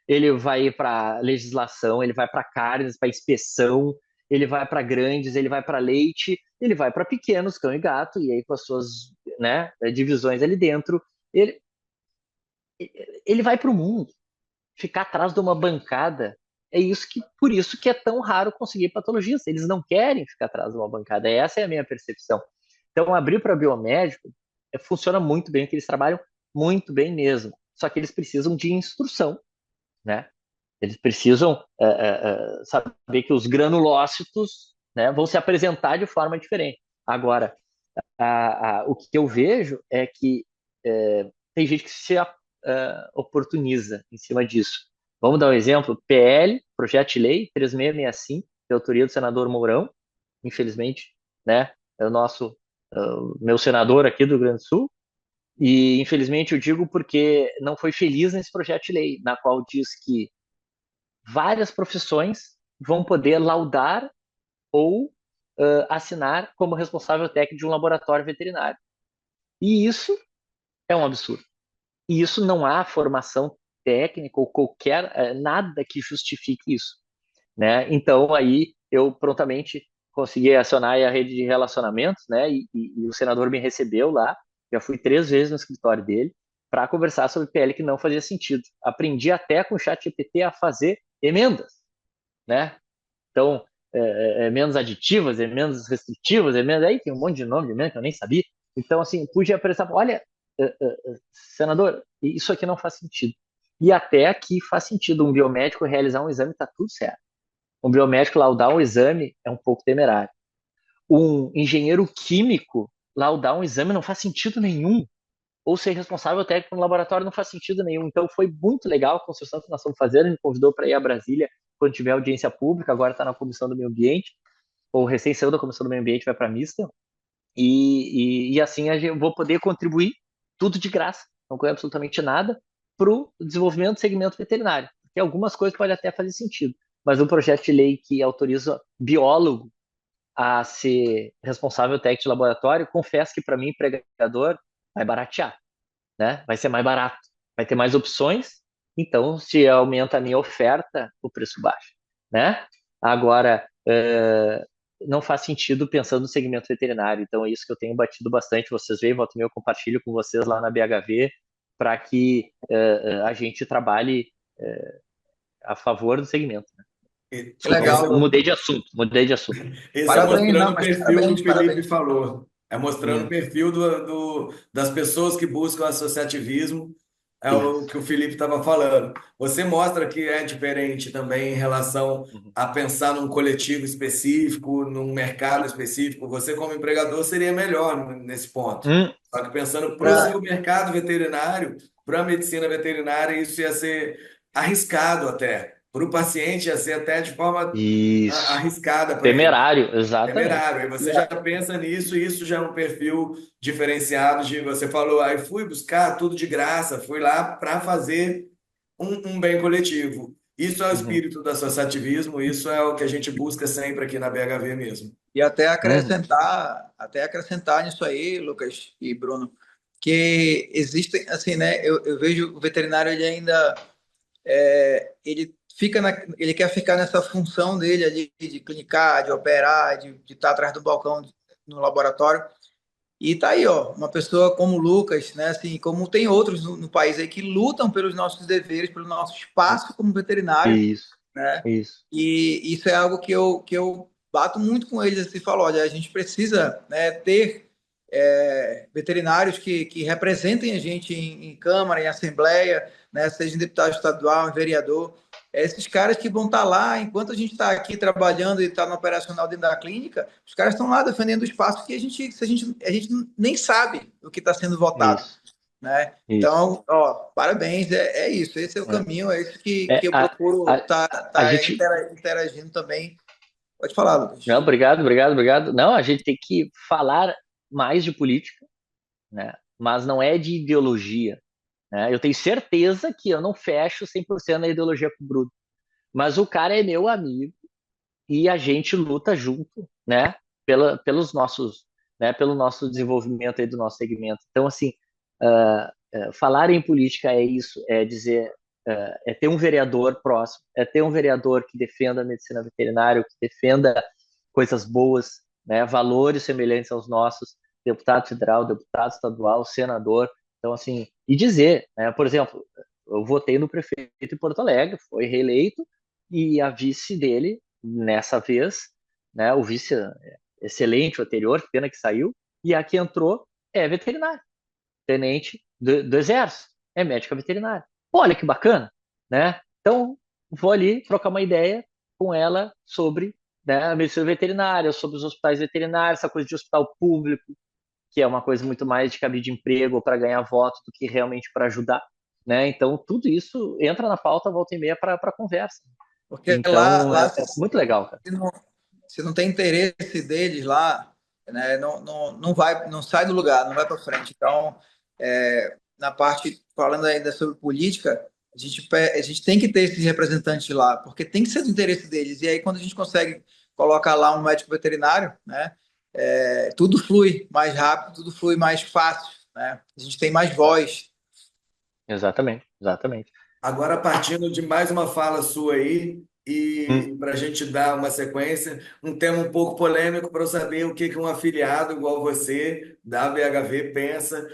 B: ele vai para legislação, ele vai para carnes, para inspeção, ele vai para grandes, ele vai para leite, ele vai para pequenos, cão e gato, e aí com as suas, né, divisões ali dentro, ele, ele vai para o mundo. Ficar atrás de uma bancada é isso que, por isso que é tão raro conseguir patologistas. Eles não querem ficar atrás de uma bancada. Essa é a minha percepção. Então, abrir para biomédico funciona muito bem, que eles trabalham muito bem mesmo. Só que eles precisam de instrução, né? Eles precisam saber que os granulócitos, né, vão se apresentar de forma diferente. Agora, o que eu vejo é que tem gente que se oportuniza em cima disso. Vamos dar um exemplo: PL, Projeto de Lei 3665, de autoria do senador Mourão, infelizmente, né, é o nosso, meu senador aqui do Rio Grande do Sul, e infelizmente eu digo porque não foi feliz nesse projeto de lei, na qual diz que várias profissões vão poder laudar ou assinar como responsável técnico de um laboratório veterinário. E isso é um absurdo. E isso não há formação técnica ou qualquer nada que justifique isso, né? Então aí eu prontamente consegui acionar a rede de relacionamentos, né? E o senador me recebeu lá. Já fui 3 vezes no escritório dele para conversar sobre PL que não fazia sentido. Aprendi até com o chat GPT a fazer emendas, né? Então, emendas aditivas, emendas restritivas, emendas aí tem um monte de nome de emenda que eu nem sabia. Então, assim, pude apresentar, olha, senador, isso aqui não faz sentido. E até aqui faz sentido um biomédico realizar um exame, está tudo certo. Um biomédico laudar um exame é um pouco temerário. Um engenheiro químico laudar um exame não faz sentido nenhum. Ou ser responsável técnico no laboratório não faz sentido nenhum. Então foi muito legal a construção que nós estamos fazendo. Ele me convidou para ir a Brasília quando tiver audiência pública. Agora está na Comissão do Meio Ambiente, ou recém saiu da Comissão do Meio Ambiente, vai para a mista. E assim eu vou poder contribuir tudo de graça, não ganho absolutamente nada, para o desenvolvimento do segmento veterinário. Porque algumas coisas podem até fazer sentido, mas um projeto de lei que autoriza biólogo a ser responsável técnico de laboratório, confesso que para mim, empregador, vai baratear. né? Vai ser mais barato, vai ter mais opções, então se aumenta a minha oferta, o preço baixa, né? Agora, não faz sentido pensando no segmento veterinário, então é isso que eu tenho batido bastante, vocês veem, volta e meia eu compartilho com vocês lá na BHV, para que a gente trabalhe a favor do segmento, né?
A: Que
B: Desculpa,
A: legal,
B: mudei
A: Lucas.
B: de assunto, mudei de assunto.
C: Esse é
A: Parabéns,
C: mostrando
A: não,
C: o
A: mas
C: perfil que o
A: parabéns,
C: Felipe
A: parabéns.
C: falou. É mostrando o
B: Hum,
C: perfil das pessoas que buscam associativismo, é o que
B: isso.
C: o Felipe estava falando. Você mostra que é diferente também em relação
B: Uhum.
C: a pensar num coletivo específico, num mercado específico. Você, como empregador, seria melhor nesse ponto.
B: Hum,
C: Só que pensando para o seu
A: Pra,
C: mercado veterinário, para a medicina veterinária, isso ia ser arriscado até. Para o paciente, ia ser até de forma
B: isso.
C: arriscada para ele.
B: Temerário, exatamente.
C: Temerário. Aí você já pensa nisso, e isso já é um perfil diferenciado de você falou, aí fui buscar tudo de graça, fui lá para fazer um bem coletivo. Isso é o
B: Uhum.
C: espírito do associativismo, isso é o que a gente busca sempre aqui na BHV mesmo.
A: e
B: Uhum.
A: até acrescentar nisso aí, Lucas e Bruno, que existem, assim, né? Eu vejo o veterinário, ele ainda ele ele quer ficar nessa função dele ali de clinicar, de operar, de estar atrás do balcão no laboratório. E tá aí, ó, uma pessoa como o Lucas, né, assim, como tem outros no país aí que lutam pelos nossos deveres, pelo nosso espaço como veterinário,
B: Isso,
A: né?
B: isso.
A: E isso é algo que eu bato muito com eles, assim, falo, olha, a gente precisa, né, ter veterinários que representem a gente em Câmara, em Assembleia, né, seja em deputado estadual, em vereador. Esses caras que vão estar lá, enquanto a gente está aqui trabalhando e está no operacional dentro da clínica, os caras estão lá defendendo o espaço que a gente nem sabe o que está sendo votado,
B: Isso,
A: né?
B: isso.
A: Então, ó, parabéns, é isso, esse é o
B: É,
A: caminho, é isso que
B: É,
A: eu procuro
B: a, a gente.
A: interagindo também. Pode falar,
B: Não,
A: Lucas.
B: obrigado, obrigado, obrigado. Não, a gente tem que falar mais de política, né? Mas não é de ideologia, né? Eu tenho certeza que eu não fecho 100% na ideologia com o Bruno. Mas o cara é meu amigo e a gente luta junto, né? Pelos nossos, né? Pelo nosso desenvolvimento aí do nosso segmento. Então, assim, falar em política é isso, é dizer, é ter um vereador próximo, é ter um vereador que defenda a medicina veterinária, que defenda coisas boas, né? Valores semelhantes aos nossos, deputado federal, deputado estadual, senador. Então, assim, e dizer, né? Por exemplo, eu votei no prefeito em Porto Alegre, foi reeleito, e a vice dele, nessa vez, né? O vice excelente, o anterior, pena que saiu, e a que entrou é veterinária, tenente do Exército, é médica veterinária. Olha que bacana, né? Então, vou ali trocar uma ideia com ela sobre, né, a medicina veterinária, sobre os hospitais veterinários, essa coisa de hospital público, que é uma coisa muito mais de cabide de emprego para ganhar voto do que realmente para ajudar, né? Então, tudo isso entra na pauta volta e meia para conversa.
A: Porque
B: Então,
A: lá
B: é muito legal, cara.
A: se não, se não tem interesse deles lá, né, não vai, não sai do lugar, não vai para frente. Então, na parte falando ainda sobre política, a gente tem que ter esses representantes lá, porque tem que ser do interesse deles. E aí, quando a gente consegue colocar lá um médico veterinário, né, tudo flui mais rápido, tudo flui mais fácil, né? A gente tem mais voz.
B: Exatamente, exatamente.
C: Agora, partindo de mais uma fala sua aí,
B: Hum.
C: e para a gente dar uma sequência, um tema um pouco polêmico para eu saber o que que um afiliado igual você, da BHV, pensa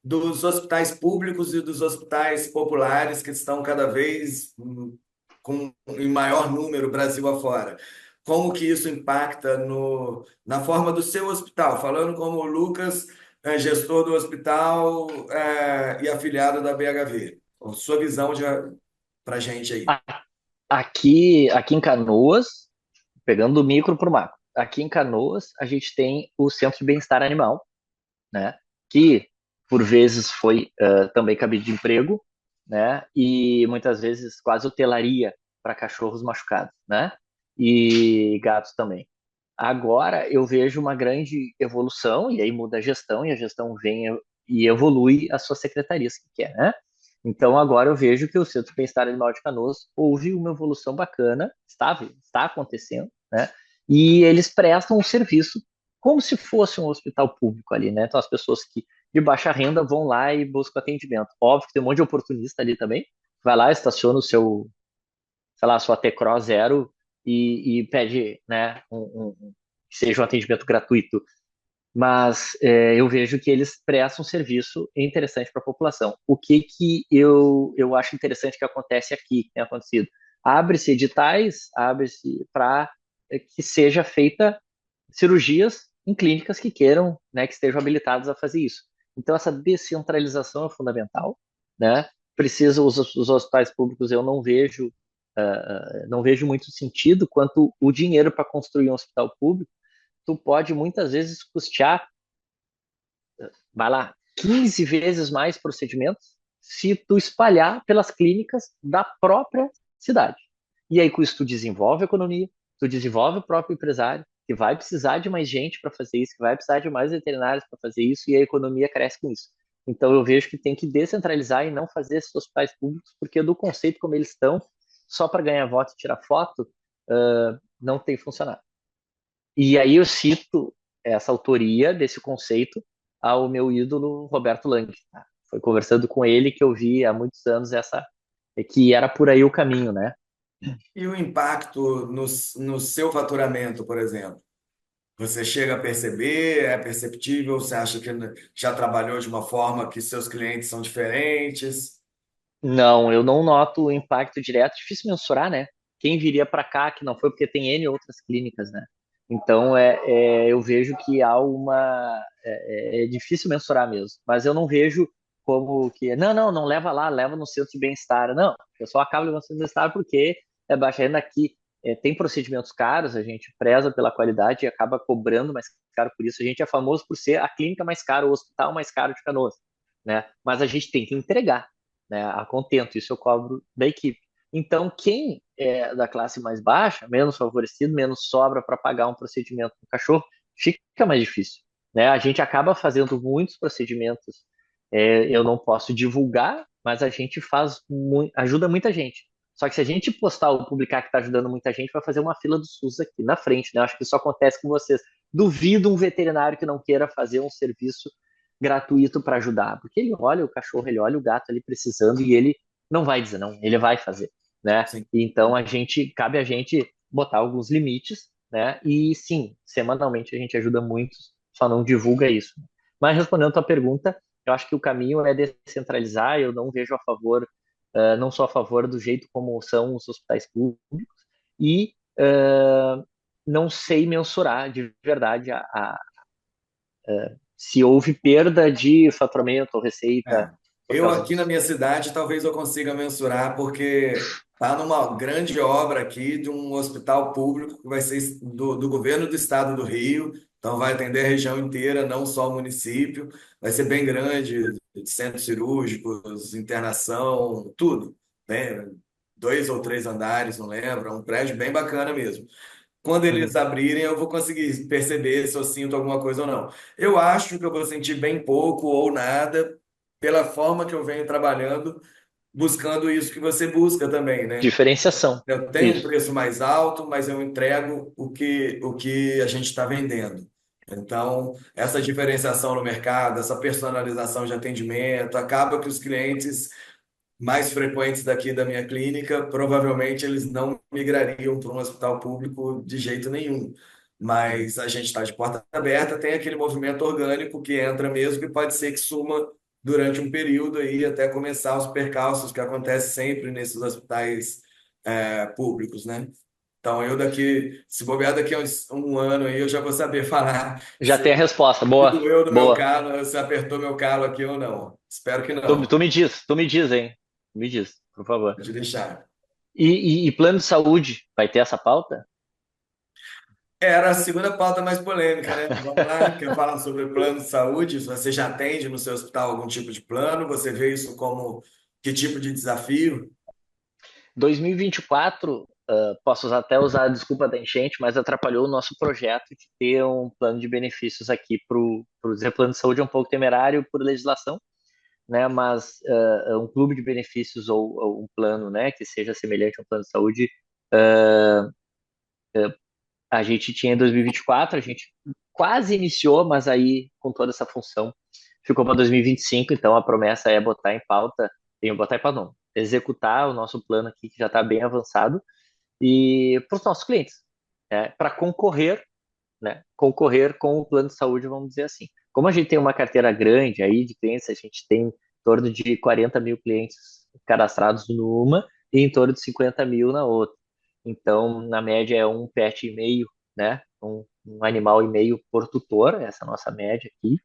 C: dos hospitais públicos e dos hospitais populares que estão cada vez em maior número Brasil afora. Como que isso impacta na forma do seu hospital? Falando como o Lucas, gestor do hospital, e afiliado da BHV. Sua visão para a gente aí.
B: Aqui em Canoas, pegando do micro para o macro, aqui em Canoas a gente tem o Centro de Bem-Estar Animal, né? Que por vezes foi também cabide de emprego, né? E muitas vezes quase hotelaria para cachorros machucados, né? E gatos também. Agora eu vejo uma grande evolução, e aí muda a gestão, e a gestão vem e evolui a sua secretaria, se quer, né? Então agora eu vejo que o Centro de Bem-Estar Animal de Canoas houve uma evolução bacana, está acontecendo, né? E eles prestam um serviço como se fosse um hospital público ali, né? Então as pessoas que de baixa renda vão lá e buscam atendimento. Óbvio que tem um monte de oportunista ali também, vai lá, estaciona o seu, sei lá, sua T-Cross zero e pede, né, que seja um atendimento gratuito. Mas eu vejo que eles prestam um serviço interessante para a população. O que eu acho interessante que acontece aqui, que tem acontecido? Abre-se editais, abre-se para que seja feita cirurgias em clínicas que queiram, né, que estejam habilitadas a fazer isso. Então, essa descentralização é fundamental, né? Precisa, os hospitais públicos, eu não vejo muito sentido quanto o dinheiro para construir um hospital público, tu pode muitas vezes custear, vai lá, 15 vezes mais procedimentos se tu espalhar pelas clínicas da própria cidade. E aí com isso tu desenvolve a economia, tu desenvolve o próprio empresário, que vai precisar de mais gente para fazer isso, que vai precisar de mais veterinários para fazer isso, e a economia cresce com isso. Então eu vejo que tem que descentralizar e não fazer esses hospitais públicos, porque do conceito como eles estão, só para ganhar voto e tirar foto, não tem funcionado. E aí eu cito essa autoria desse conceito ao meu ídolo Roberto Lang. Tá? Foi conversando com ele que eu vi há muitos anos que era por aí o caminho, né?
C: E o impacto no seu faturamento, por exemplo? Você chega a perceber, é perceptível? Você acha que já trabalhou de uma forma que seus clientes são diferentes?
B: Não, eu não noto o impacto direto. Difícil mensurar, né? Quem viria para cá que não foi porque tem N outras clínicas, né? Então eu vejo que há é difícil mensurar mesmo. Mas eu não vejo como que não leva lá, leva no centro de bem-estar. Não, o pessoal acaba levando no centro de bem-estar porque é baixa renda aqui. Tem procedimentos caros, a gente preza pela qualidade e acaba cobrando mais caro por isso. A gente é famoso por ser a clínica mais cara, o hospital mais caro de Canoas, né? Mas a gente tem que entregar, né, a contento, isso eu cobro da equipe. Então, quem é da classe mais baixa, menos favorecido, menos sobra para pagar um procedimento no cachorro, fica mais difícil, né? A gente acaba fazendo muitos procedimentos, eu não posso divulgar, mas a gente ajuda muita gente. Só que se a gente postar ou publicar que está ajudando muita gente, vai fazer uma fila do SUS aqui na frente, né? Acho que isso acontece com vocês. Duvido um veterinário que não queira fazer um serviço gratuito para ajudar, porque ele olha o cachorro, ele olha o gato ali precisando e ele não vai dizer não, ele vai fazer, né?
C: Sim.
B: Então cabe a gente botar alguns limites, né? E sim, semanalmente a gente ajuda muitos, só não divulga isso. Mas respondendo a tua pergunta, eu acho que o caminho é descentralizar, eu não vejo a favor, não sou a favor do jeito como são os hospitais públicos e não sei mensurar de verdade se houve perda de faturamento ou receita
C: É.
B: por
C: Eu
B: causa
C: aqui na
B: disso.
C: minha cidade talvez eu consiga mensurar, porque está numa grande obra aqui de um hospital público que vai ser do governo do estado do Rio, então vai atender a região inteira, não só o município, vai ser bem grande, centros cirúrgicos, internação, tudo, né? 2 ou 3 andares, não lembro, é um prédio bem bacana mesmo. Quando eles
B: Uhum.
C: abrirem, eu vou conseguir perceber se eu sinto alguma coisa ou não. Eu acho que eu vou sentir bem pouco ou nada, pela forma que eu venho trabalhando, buscando isso que você busca também, né?
B: Diferenciação.
C: Eu tenho um
B: Isso.
C: preço mais alto, mas eu entrego o que a gente está vendendo. Então, essa diferenciação no mercado, essa personalização de atendimento, acaba que os clientes mais frequentes daqui da minha clínica, provavelmente eles não migrariam para um hospital público de jeito nenhum.
B: Uhum.
C: Mas a gente está de porta aberta, tem aquele movimento orgânico que entra mesmo, que pode ser que suma durante um período aí, até começar os percalços que acontecem sempre nesses hospitais públicos, né? Então, eu daqui, se bobear daqui a um ano aí, eu já vou saber falar
B: Já
C: se
B: tem a resposta. Boa,
C: doeu no meu
B: boa.
C: calo, se apertou meu calo aqui ou não. Espero que
B: Tu,
C: não.
B: tu me diz, tu me diz, hein? Me diz, por favor.
C: Pode deixar.
B: E plano de saúde, vai ter essa pauta?
C: Era a segunda pauta mais polêmica, né? Vamos lá, quer falar sobre plano de saúde? Se você já atende no seu hospital algum tipo de plano, você vê isso como que tipo de desafio?
B: 2024, posso até usar a desculpa da enchente, mas atrapalhou o nosso projeto de ter um plano de benefícios aqui para o dizer plano de saúde é um pouco temerário por legislação, né? Mas um clube de benefícios ou um plano, né, que seja semelhante a um plano de saúde, a gente tinha em 2024, a gente quase iniciou, mas aí com toda essa função ficou para 2025, então a promessa é botar em pauta, botar em pauta não, executar o nosso plano aqui, que já está bem avançado, e para os nossos clientes, né, para concorrer, né, concorrer com o plano de saúde, vamos dizer assim. Como a gente tem uma carteira grande aí de clientes, a gente tem em torno de 40 mil clientes cadastrados numa e em torno de 50 mil na outra. Então, na média, é um pet e meio, né? Um animal e meio por tutor, essa é a nossa média aqui.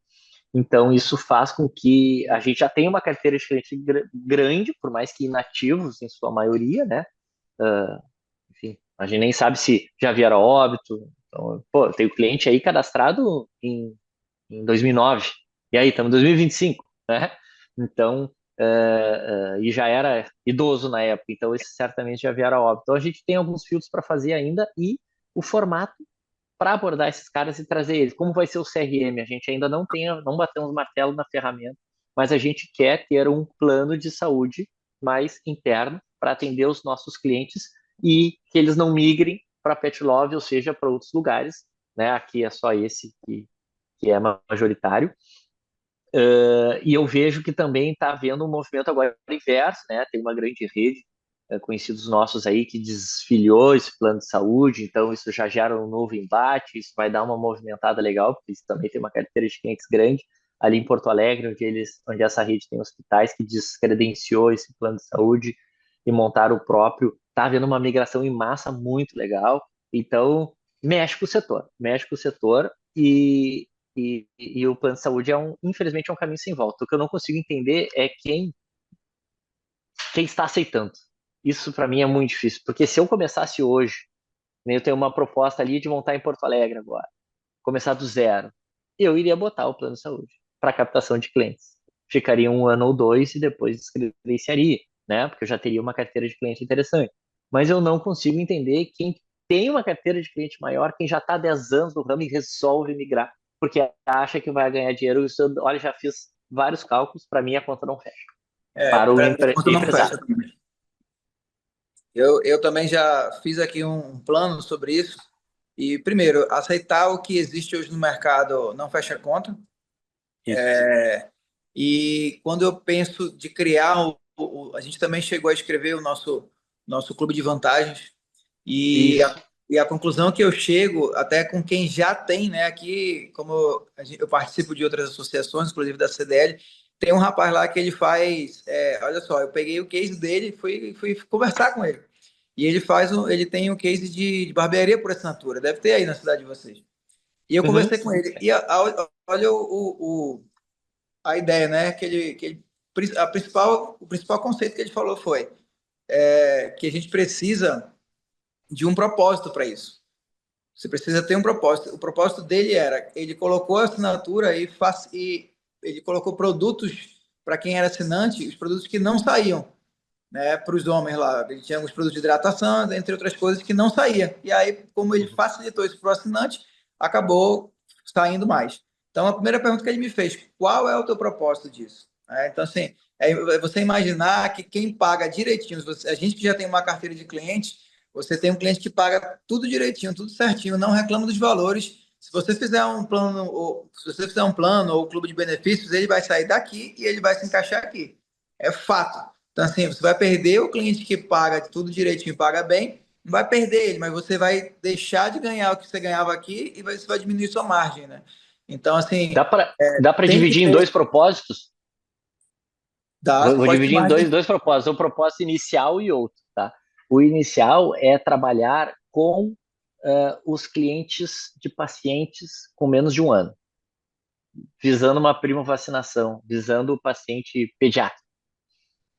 B: Então, isso faz com que a gente já tenha uma carteira de cliente grande, por mais que inativos em sua maioria, né? Enfim, a gente nem sabe se já vieram a óbito. Então, pô, eu tenho cliente aí cadastrado em 2009. E aí, estamos em 2025, né? Então, e já era idoso na época, então esses certamente já vieram a óbito. Então, a gente tem alguns filtros para fazer ainda e o formato para abordar esses caras e trazer eles. Como vai ser o CRM? A gente ainda não batemos martelo na ferramenta, mas a gente quer ter um plano de saúde mais interno para atender os nossos clientes e que eles não migrem para Pet Love, ou seja, para outros lugares, né? Aqui é só esse que é majoritário. E eu vejo que também está havendo um movimento agora inverso, né? Tem uma grande rede, conhecidos nossos aí, que desfiliou esse plano de saúde, então isso já gera um novo embate, isso vai dar uma movimentada legal, porque isso também tem uma carteira de clientes grande, ali em Porto Alegre, onde essa rede tem hospitais que descredenciou esse plano de saúde e montaram o próprio. Está havendo uma migração em massa muito legal, então mexe com o setor e o plano de saúde infelizmente, é um caminho sem volta. O que eu não consigo entender é quem está aceitando. Isso para mim é muito difícil, porque se eu começasse hoje, né, eu tenho uma proposta ali de montar em Porto Alegre agora, começar do zero, eu iria botar o plano de saúde para captação de clientes. Ficaria um ano ou dois e depois descredenciaria, né? Porque eu já teria uma carteira de cliente interessante. Mas eu não consigo entender quem tem uma carteira de cliente maior, quem já está há 10 anos no ramo e resolve migrar, porque acha que vai ganhar dinheiro. Isso, olha, já fiz vários cálculos, para mim a conta não fecha. Para o
A: Para mim, a conta não
B: empresário.
A: fecha. Eu também já fiz aqui um plano sobre isso. E, primeiro, aceitar o que existe hoje no mercado não fecha conta.
B: Isso.
A: E quando eu penso de criar, a gente também chegou a escrever o nosso clube de vantagens. E
B: Isso.
A: a conclusão que eu chego, até com quem já tem, né? Aqui, como eu participo de outras associações, inclusive da CDL, tem um rapaz lá que ele faz. Olha só, eu peguei o case dele e fui conversar com ele. E ele tem um case de barbearia por assinatura, deve ter aí na cidade de vocês. E eu
B: Uhum.
A: conversei com ele. E olha a ideia, né? O principal conceito que ele falou foi que a gente precisa de um propósito para isso. Você precisa ter um propósito. O propósito dele era, ele colocou a assinatura e ele colocou produtos para quem era assinante, os produtos que não saíam, né, para os homens lá. Ele tinha alguns produtos de hidratação, entre outras coisas, que não saía. E aí, como ele
B: Uhum.
A: facilitou isso para o assinante, acabou saindo mais. Então, a primeira pergunta que ele me fez, qual é o teu propósito disso? Então, assim, é você imaginar que quem paga direitinho, a gente que já tem uma carteira de clientes, você tem um cliente que paga tudo direitinho, tudo certinho, não reclama dos valores. Se você fizer um plano, ou clube de benefícios, ele vai sair daqui e ele vai se encaixar aqui. É fato. Então, assim, você vai perder o cliente que paga tudo direitinho, paga bem, não vai perder ele, mas você vai deixar de ganhar o que você ganhava aqui e você vai diminuir sua margem, né? Então, assim,
B: Dá para
A: tem que
B: dividir em
A: ter.
B: dois propósitos?
A: Dá,
B: Vou
A: pode ter
B: dividir em
A: margem.
B: dois propósitos, um propósito inicial e outro, tá? O inicial é trabalhar com os clientes de pacientes com menos de um ano, visando uma prima vacinação, visando o paciente pediátrico,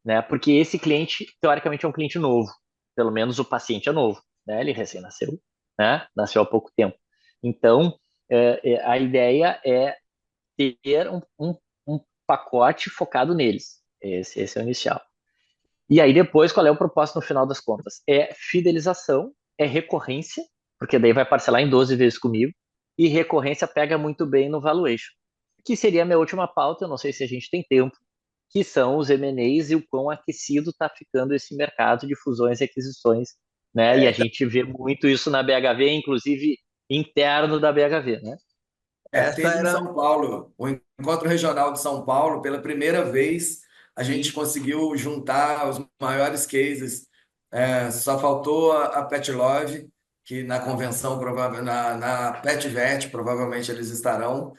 B: né? Porque esse cliente, teoricamente, é um cliente novo, pelo menos o paciente é novo, né? Ele recém-nasceu, né? Nasceu há pouco tempo. Então, a ideia é ter um pacote focado neles. Esse é o inicial. E aí depois, qual é o propósito no final das contas? É fidelização, é recorrência, porque daí vai parcelar em 12 vezes comigo, e recorrência pega muito bem no valuation, que seria a minha última pauta, eu não sei se a gente tem tempo, que são os M&As e o quão aquecido está ficando esse mercado de fusões e aquisições, né? E a
A: Então,
B: gente vê muito isso na BHV, inclusive interno da BHV, né?
A: Essa
C: Teve em
A: era.
C: São Paulo, o Encontro Regional de São Paulo, pela primeira vez, a gente conseguiu juntar os maiores cases. Só faltou a Pet Love, que na convenção, na Pet Vet, provavelmente eles estarão,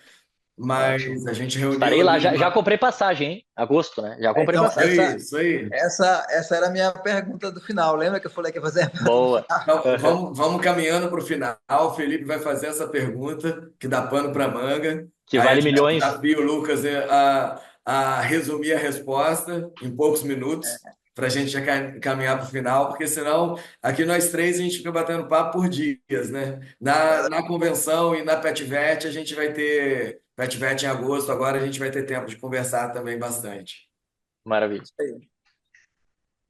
B: Ótimo.
C: mas a gente reuniu
B: Estarei lá.
C: ali
B: Já comprei passagem, hein? Agosto, né? Já comprei
A: Então,
C: isso
B: passagem.
C: aí, isso aí.
A: essa era a minha pergunta do final. Lembra que eu falei que ia fazer a pergunta do
B: Boa.
A: final?
C: Então, vamos caminhando para o final. O Felipe vai fazer essa pergunta que dá pano para manga.
B: Que
C: Aí a
B: vale
C: gente
B: milhões.
C: desafia o Lucas a resumir a resposta em poucos minutos para a gente já caminhar para o final, porque senão aqui nós três a gente fica batendo papo por dias, né? Na convenção e na PetVet a gente vai ter PetVet em agosto, agora a gente vai ter tempo de conversar também bastante.
B: Maravilha.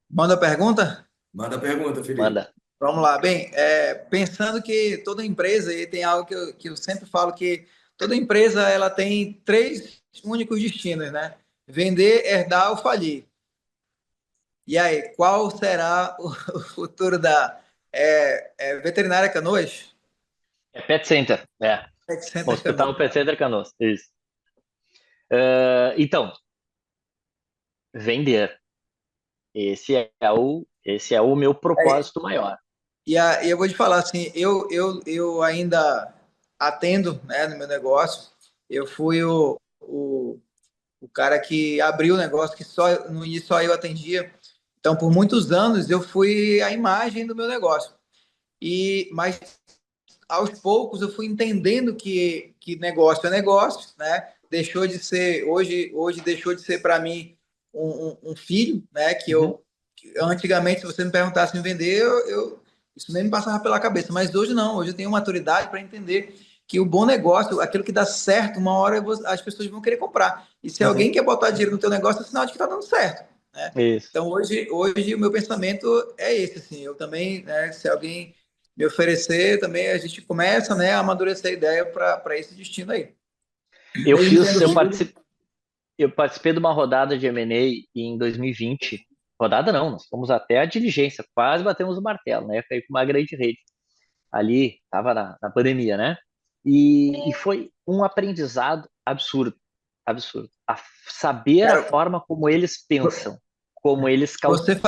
A: Manda a pergunta?
C: Manda a pergunta, Felipe.
B: Manda.
A: Vamos lá. Bem, pensando que toda empresa, e tem algo que eu sempre falo, que toda empresa ela tem três únicos destinos, né? Vender, herdar ou falir. E aí, qual será o futuro da Veterinária Canoas?
B: É Pet Center. É.
A: Pet Center
B: Hospital
A: Canoas.
B: Pet Center Canoas. Isso. Então, vender. Esse é o meu propósito maior.
A: E eu vou te falar assim, eu ainda atendo, né, no meu negócio. Eu fui o cara que abriu o negócio, que só no início só eu atendia. Então, por muitos anos, eu fui a imagem do meu negócio. Mas aos poucos eu fui entendendo que negócio é negócio, né? Deixou de ser hoje deixou de ser para mim um filho, né?
B: Uhum.
A: Antigamente, se você me perguntasse em vender, isso nem me passava pela cabeça. Mas hoje não, hoje eu tenho maturidade para entender que o bom negócio, aquilo que dá certo, uma hora as pessoas vão querer comprar. E se alguém
B: Uhum.
A: quer botar dinheiro no teu negócio, é sinal de que está dando certo, né?
B: Isso.
A: Então hoje o meu pensamento é esse, assim. Eu também, né? Se alguém me oferecer, também a gente começa, né, a amadurecer a ideia para esse destino aí.
B: Eu
A: Eu
B: fiz,
A: entendo
B: eu
A: tudo.
B: participei, eu participei de uma rodada de M&A em 2020. Rodada não, nós fomos até a diligência, quase batemos o martelo, né? Foi com uma grande rede. Ali, estava na pandemia, né? E foi um aprendizado absurdo, absurdo. Saber a
A: Cara,
B: forma como eles pensam, como eles calculam.
A: Você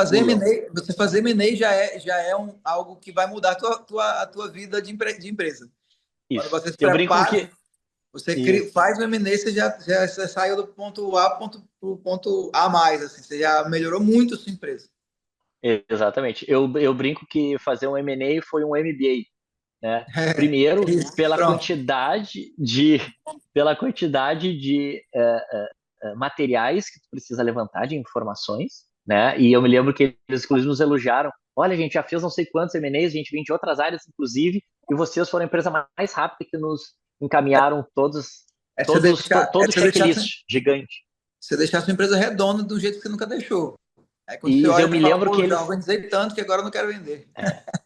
A: fazer M&A já é algo que vai mudar a tua vida de empresa. Quando
B: Isso.
A: você se
B: Eu brinco
A: prepara,
B: que
A: você
B: isso.
A: faz o M&A, você saiu do ponto A para o ponto A mais, assim, você já melhorou muito a sua empresa.
B: Exatamente. Eu brinco que fazer um M&A foi um MBA, né?
A: É,
B: Primeiro,
A: isso,
B: pela
A: pronto.
B: quantidade de, pela quantidade de materiais que tu precisa levantar de informações, né? E eu me lembro que eles inclusive nos elogiaram. Olha, a gente já fez não sei quantos M&As, a gente vem de outras áreas, inclusive, e vocês foram a empresa mais rápida que nos encaminharam todo o checklist gigante.
A: Você deixar a sua empresa redonda do jeito que você nunca deixou. Aí quando você
B: E
A: olha,
B: eu
A: você
B: me
A: fala,
B: lembro que
A: pô, já
B: eles.
A: organizei tanto que agora eu não quero vender.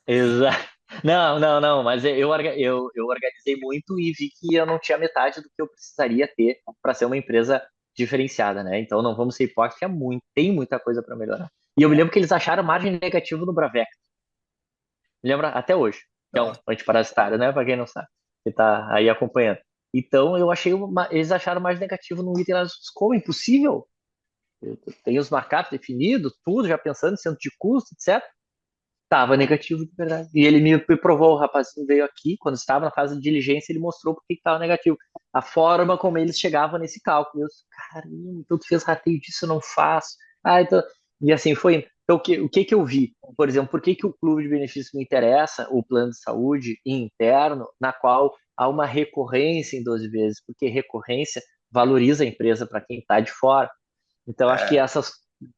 B: Exato. Não, não, não, mas eu organizei muito e vi que eu não tinha metade do que eu precisaria ter para ser uma empresa diferenciada, né? Então não vamos ser hipócritas, tem muita coisa para melhorar. E eu me lembro que eles acharam margem negativa no Bravex. Me lembra até hoje, que é um
A: Pronto.
B: antiparasitário, né? Para quem não sabe, que tá aí acompanhando. Então eu achei eles acharam margem negativa no item lá, como impossível? Eu tenho os markups definidos, tudo, já pensando em centro de custo, etc. Tava negativo de verdade. E ele me provou, o rapazinho veio aqui, quando estava na fase de diligência, ele mostrou por que estava negativo. A forma como eles chegavam nesse cálculo. Eu disse, caramba, então tu fez rateio disso, eu não faço. Então... E assim foi indo. Então, o que eu vi? Por exemplo, por que o clube de benefícios me interessa, o plano de saúde interno, na qual há uma recorrência em 12 vezes? Porque recorrência valoriza a empresa para quem está de fora. Então, acho que essas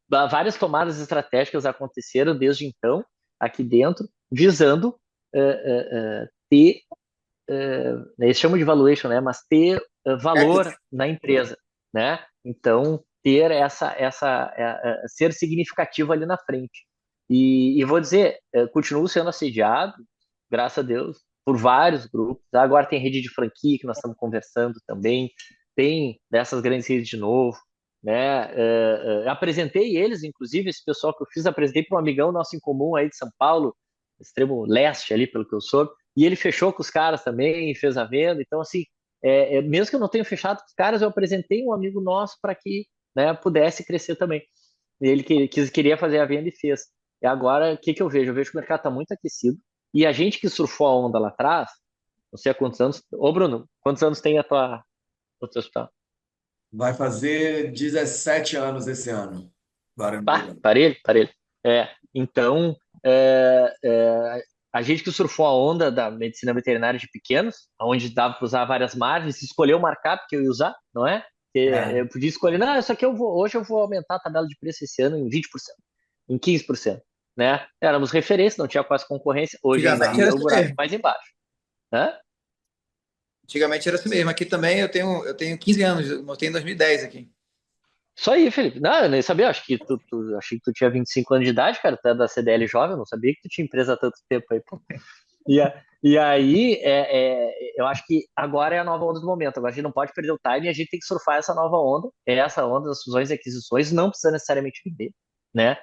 B: várias tomadas estratégicas aconteceram desde então, aqui dentro, visando ter, eles chamam de valuation, né? Mas ter valor
A: Equity.
B: na empresa, né? Então, ter ser significativo ali na frente. E vou dizer, continuo sendo assediado, graças a Deus, por vários grupos. Agora tem rede de franquia que nós estamos conversando também, tem dessas grandes redes de novo, né? Apresentei eles, inclusive, esse pessoal que eu fiz, apresentei para um amigão nosso em comum aí de São Paulo, extremo leste ali, pelo que eu soube, e ele fechou com os caras também, fez a venda. Então, assim, mesmo que eu não tenha fechado com os caras, eu apresentei um amigo nosso para que, né, pudesse crescer também. E ele queria fazer a venda e fez. E agora, o que que eu vejo? Eu vejo que o mercado está muito aquecido. E a gente que surfou a onda lá atrás, não sei há quantos anos. Ô, Bruno, quantos anos tem o teu hospital?
C: Vai fazer 17 anos esse ano. Agora no
B: Pá,
C: verão.
B: parelho, parelho. Então, a gente que surfou a onda da medicina veterinária de pequenos, onde dava para usar várias margens, escolheu marcar porque eu ia usar, não é?
C: É.
B: Eu podia escolher, não, isso aqui hoje eu vou aumentar a tabela de preço esse ano em 20%, em 15%, né? Éramos referência, não tinha quase concorrência. Hoje em
A: Antigamente
B: dia
A: era
B: o
A: assim
B: buraco é
A: mesmo.
B: mais embaixo, né?
A: Antigamente era assim mesmo. Aqui também eu tenho 15 anos, eu montei em 2010 aqui.
B: Isso aí, Felipe. Não, eu nem sabia, acho que achei que tu tinha 25 anos de idade, cara, tu é da CDL jovem, eu não sabia que tu tinha empresa há tanto tempo aí, pô. E aí, eu acho que agora é a nova onda do momento. Agora a gente não pode perder o time, a gente tem que surfar essa nova onda. É essa onda das fusões e aquisições, não precisa necessariamente vender, né?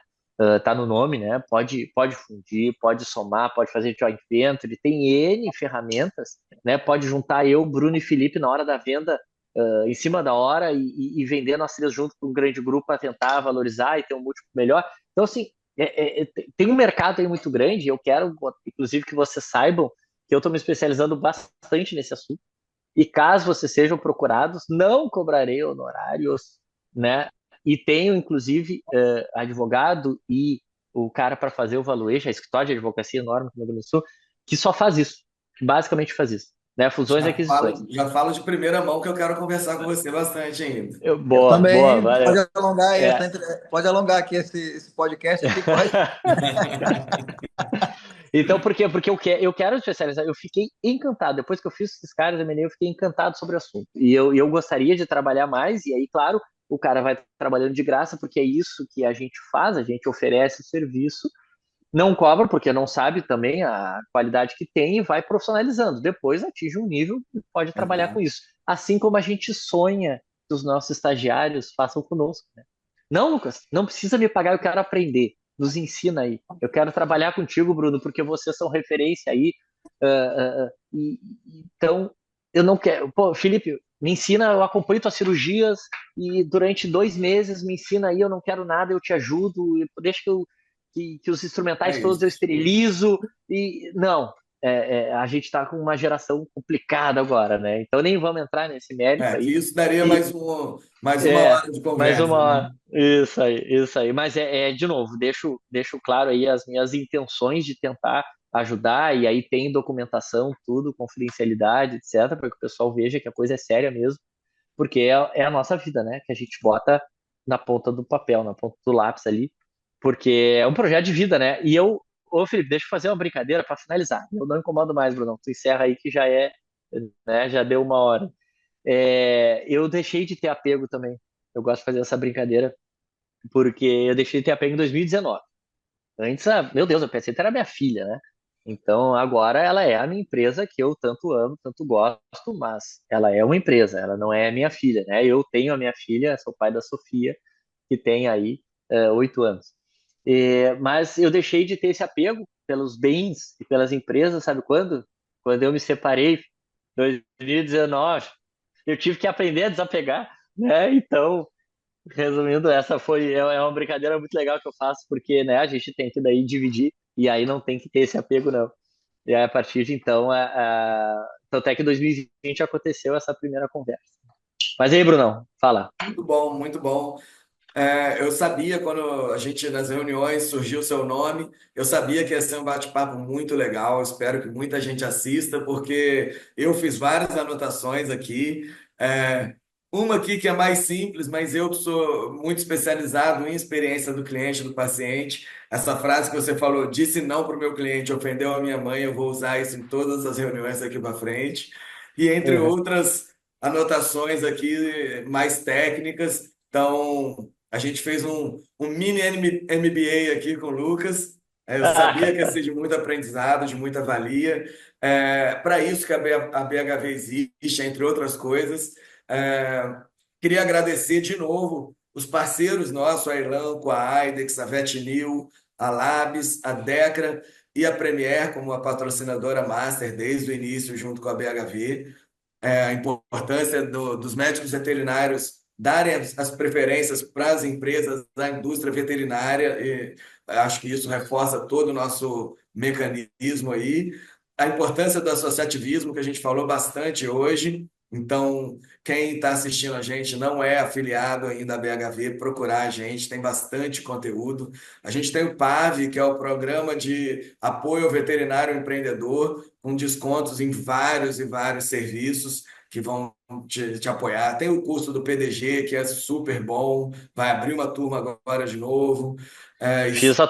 B: Tá no nome, né? Pode fundir, pode somar, pode fazer joint venture, tem N ferramentas, né? Pode juntar eu, Bruno e Felipe na hora da venda, em cima da hora e vender nós três juntos para um grande grupo para tentar valorizar e ter um múltiplo melhor. Então, assim, tem um mercado aí muito grande. Eu quero, inclusive, que vocês saibam que eu estou me especializando bastante nesse assunto. E caso vocês sejam procurados, não cobrarei honorários, né? E tenho, inclusive, advogado e o cara para fazer o valuation, a escritório de advocacia enorme no Rio Grande do Sul, que só faz isso, que basicamente faz isso, né? Fusões e aquisições.
C: Já falo de primeira mão que eu quero conversar com você bastante ainda.
A: Eu
B: Boa, boa,
A: também,
B: valeu. É.
A: pode alongar aqui esse podcast aqui, pode.
B: Então, por quê? Porque eu quero especializar. Eu fiquei encantado. Depois que eu fiz esses caras, eu fiquei encantado sobre o assunto. E eu gostaria de trabalhar mais. E aí, claro, o cara vai trabalhando de graça, porque é isso que a gente faz. A gente oferece o serviço, não cobra, porque não sabe também a qualidade que tem e vai profissionalizando. Depois atinge um nível e pode trabalhar com
C: Exato.
B: isso. Assim como a gente sonha que os nossos estagiários façam conosco, né? Não, Lucas, não precisa me pagar, eu quero aprender. Nos ensina aí. Eu quero trabalhar contigo, Bruno, porque vocês são referência aí. Então, eu não quero. Pô, Felipe, me ensina, eu acompanho tuas cirurgias e durante 2 meses me ensina aí, eu não quero nada, eu te ajudo, deixa que os instrumentais
C: É
B: todos eu
C: isso.
B: esterilizo. E não, a gente está com uma geração complicada agora, né? Então nem vamos entrar nesse mérito
C: Que
B: aí.
C: isso daria
B: E,
C: mais uma hora de
B: mais
C: conversa,
B: uma
C: né?
B: hora. Isso aí, isso aí. Mas de novo, deixo claro aí as minhas intenções de tentar ajudar, e aí tem documentação, tudo, confidencialidade, etc., para que o pessoal veja que a coisa é séria mesmo, porque é a nossa vida, né? Que a gente bota na ponta do papel, na ponta do lápis ali, porque é um projeto de vida, né? Ô Felipe, deixa eu fazer uma brincadeira para finalizar. Eu não incomodo mais, Bruno. Tu encerra aí que né? Já deu uma hora. Eu deixei de ter apego também. Eu gosto de fazer essa brincadeira, porque eu deixei de ter apego em 2019. Antes, meu Deus, eu pensei que era minha filha, né? Então, agora ela é a minha empresa que eu tanto amo, tanto gosto, mas ela é uma empresa, ela não é a minha filha, né? Eu tenho a minha filha, sou pai da Sofia, que tem aí 8 anos. Mas eu deixei de ter esse apego pelos bens e pelas empresas, sabe quando? Quando eu me separei, 2019. Eu tive que aprender a desapegar, né? Então, resumindo, essa é uma brincadeira muito legal que eu faço, porque, né, a gente tem que daí dividir, e aí não tem que ter esse apego, não. E aí, a partir de então, tanto é que em 2020 aconteceu essa primeira conversa. Mas aí, Brunão, fala.
C: Muito bom, muito bom. Eu sabia quando a gente, nas reuniões, surgiu o seu nome, eu sabia que ia ser um bate-papo muito legal. Espero que muita gente assista, porque eu fiz várias anotações aqui. É, uma aqui que é mais simples, mas eu que sou muito especializado em experiência do cliente, do paciente. Essa frase que você falou, disse não para o meu cliente, ofendeu a minha mãe, eu vou usar isso em todas as reuniões daqui para frente. E entre
B: Uhum.
C: outras anotações aqui mais técnicas. Então, a gente fez um mini MBA aqui com o Lucas. Eu sabia que ia ser de muito aprendizado, de muita valia. Para isso que a BHV existe, entre outras coisas. É, Queria agradecer de novo os parceiros nossos, a Elanco, a Aidex, a Vetnil, a Labs, a Decra e a Premier como a patrocinadora master desde o início, junto com a BHV. a importância dos médicos veterinários darem as preferências para as empresas da indústria veterinária, e acho que isso reforça todo o nosso mecanismo aí. A importância do associativismo, que a gente falou bastante hoje. Então, quem está assistindo a gente não é afiliado ainda à BHV, procurar a gente, tem bastante conteúdo. A gente tem o PAV, que é o Programa de Apoio ao Veterinário Empreendedor, com descontos em vários e vários serviços que vão te apoiar. Tem o curso do PDG, que é super bom, vai abrir uma turma agora de novo. É,
B: Eu fiz a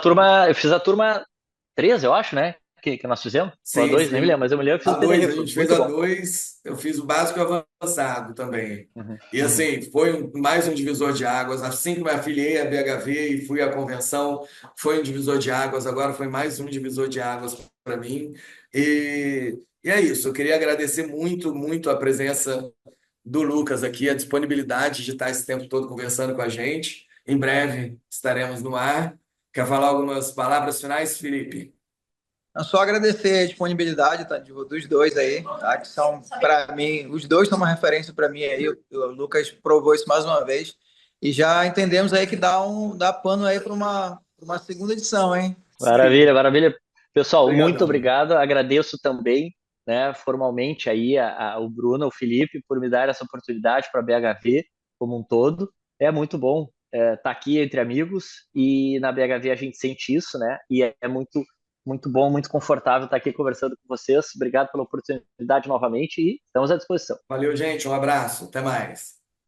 B: turma 3, eu acho, né? Que nós fizemos. Ou a
C: sim,
B: 2, nem me lembro,
C: sim.
B: mas eu me lembro que fiz
C: A
B: o
C: dois,
B: PDG
C: a
B: Plus.
C: gente fez
B: Muito
C: a
B: bom.
C: dois, eu fiz o básico e o avançado também.
B: Uhum,
C: E
B: uhum.
C: assim, foi mais um divisor de águas. Assim que me afiliei à BHV e fui à convenção, foi um divisor de águas, agora foi mais um divisor de águas para mim. E é isso, eu queria agradecer muito, muito a presença do Lucas aqui, a disponibilidade de estar esse tempo todo conversando com a gente. Em breve estaremos no ar. Quer falar algumas palavras finais, Felipe?
A: Não só agradecer a disponibilidade, tá, dos dois aí, tá, que são, para mim, os dois são uma referência para mim aí. O Lucas provou isso mais uma vez. E já entendemos aí que dá pano aí para uma segunda edição, hein?
B: Maravilha, maravilha. Pessoal, muito
C: Obrigadão.
B: obrigado. Agradeço também, né, formalmente aí o Bruno, o Felipe, por me dar essa oportunidade para a BHV como um todo. É muito bom estar aqui entre amigos e na BHV a gente sente isso, né? E é muito, muito bom, muito confortável estar aqui conversando com vocês. Obrigado pela oportunidade novamente e estamos à disposição.
C: Valeu, gente. Um abraço. Até mais.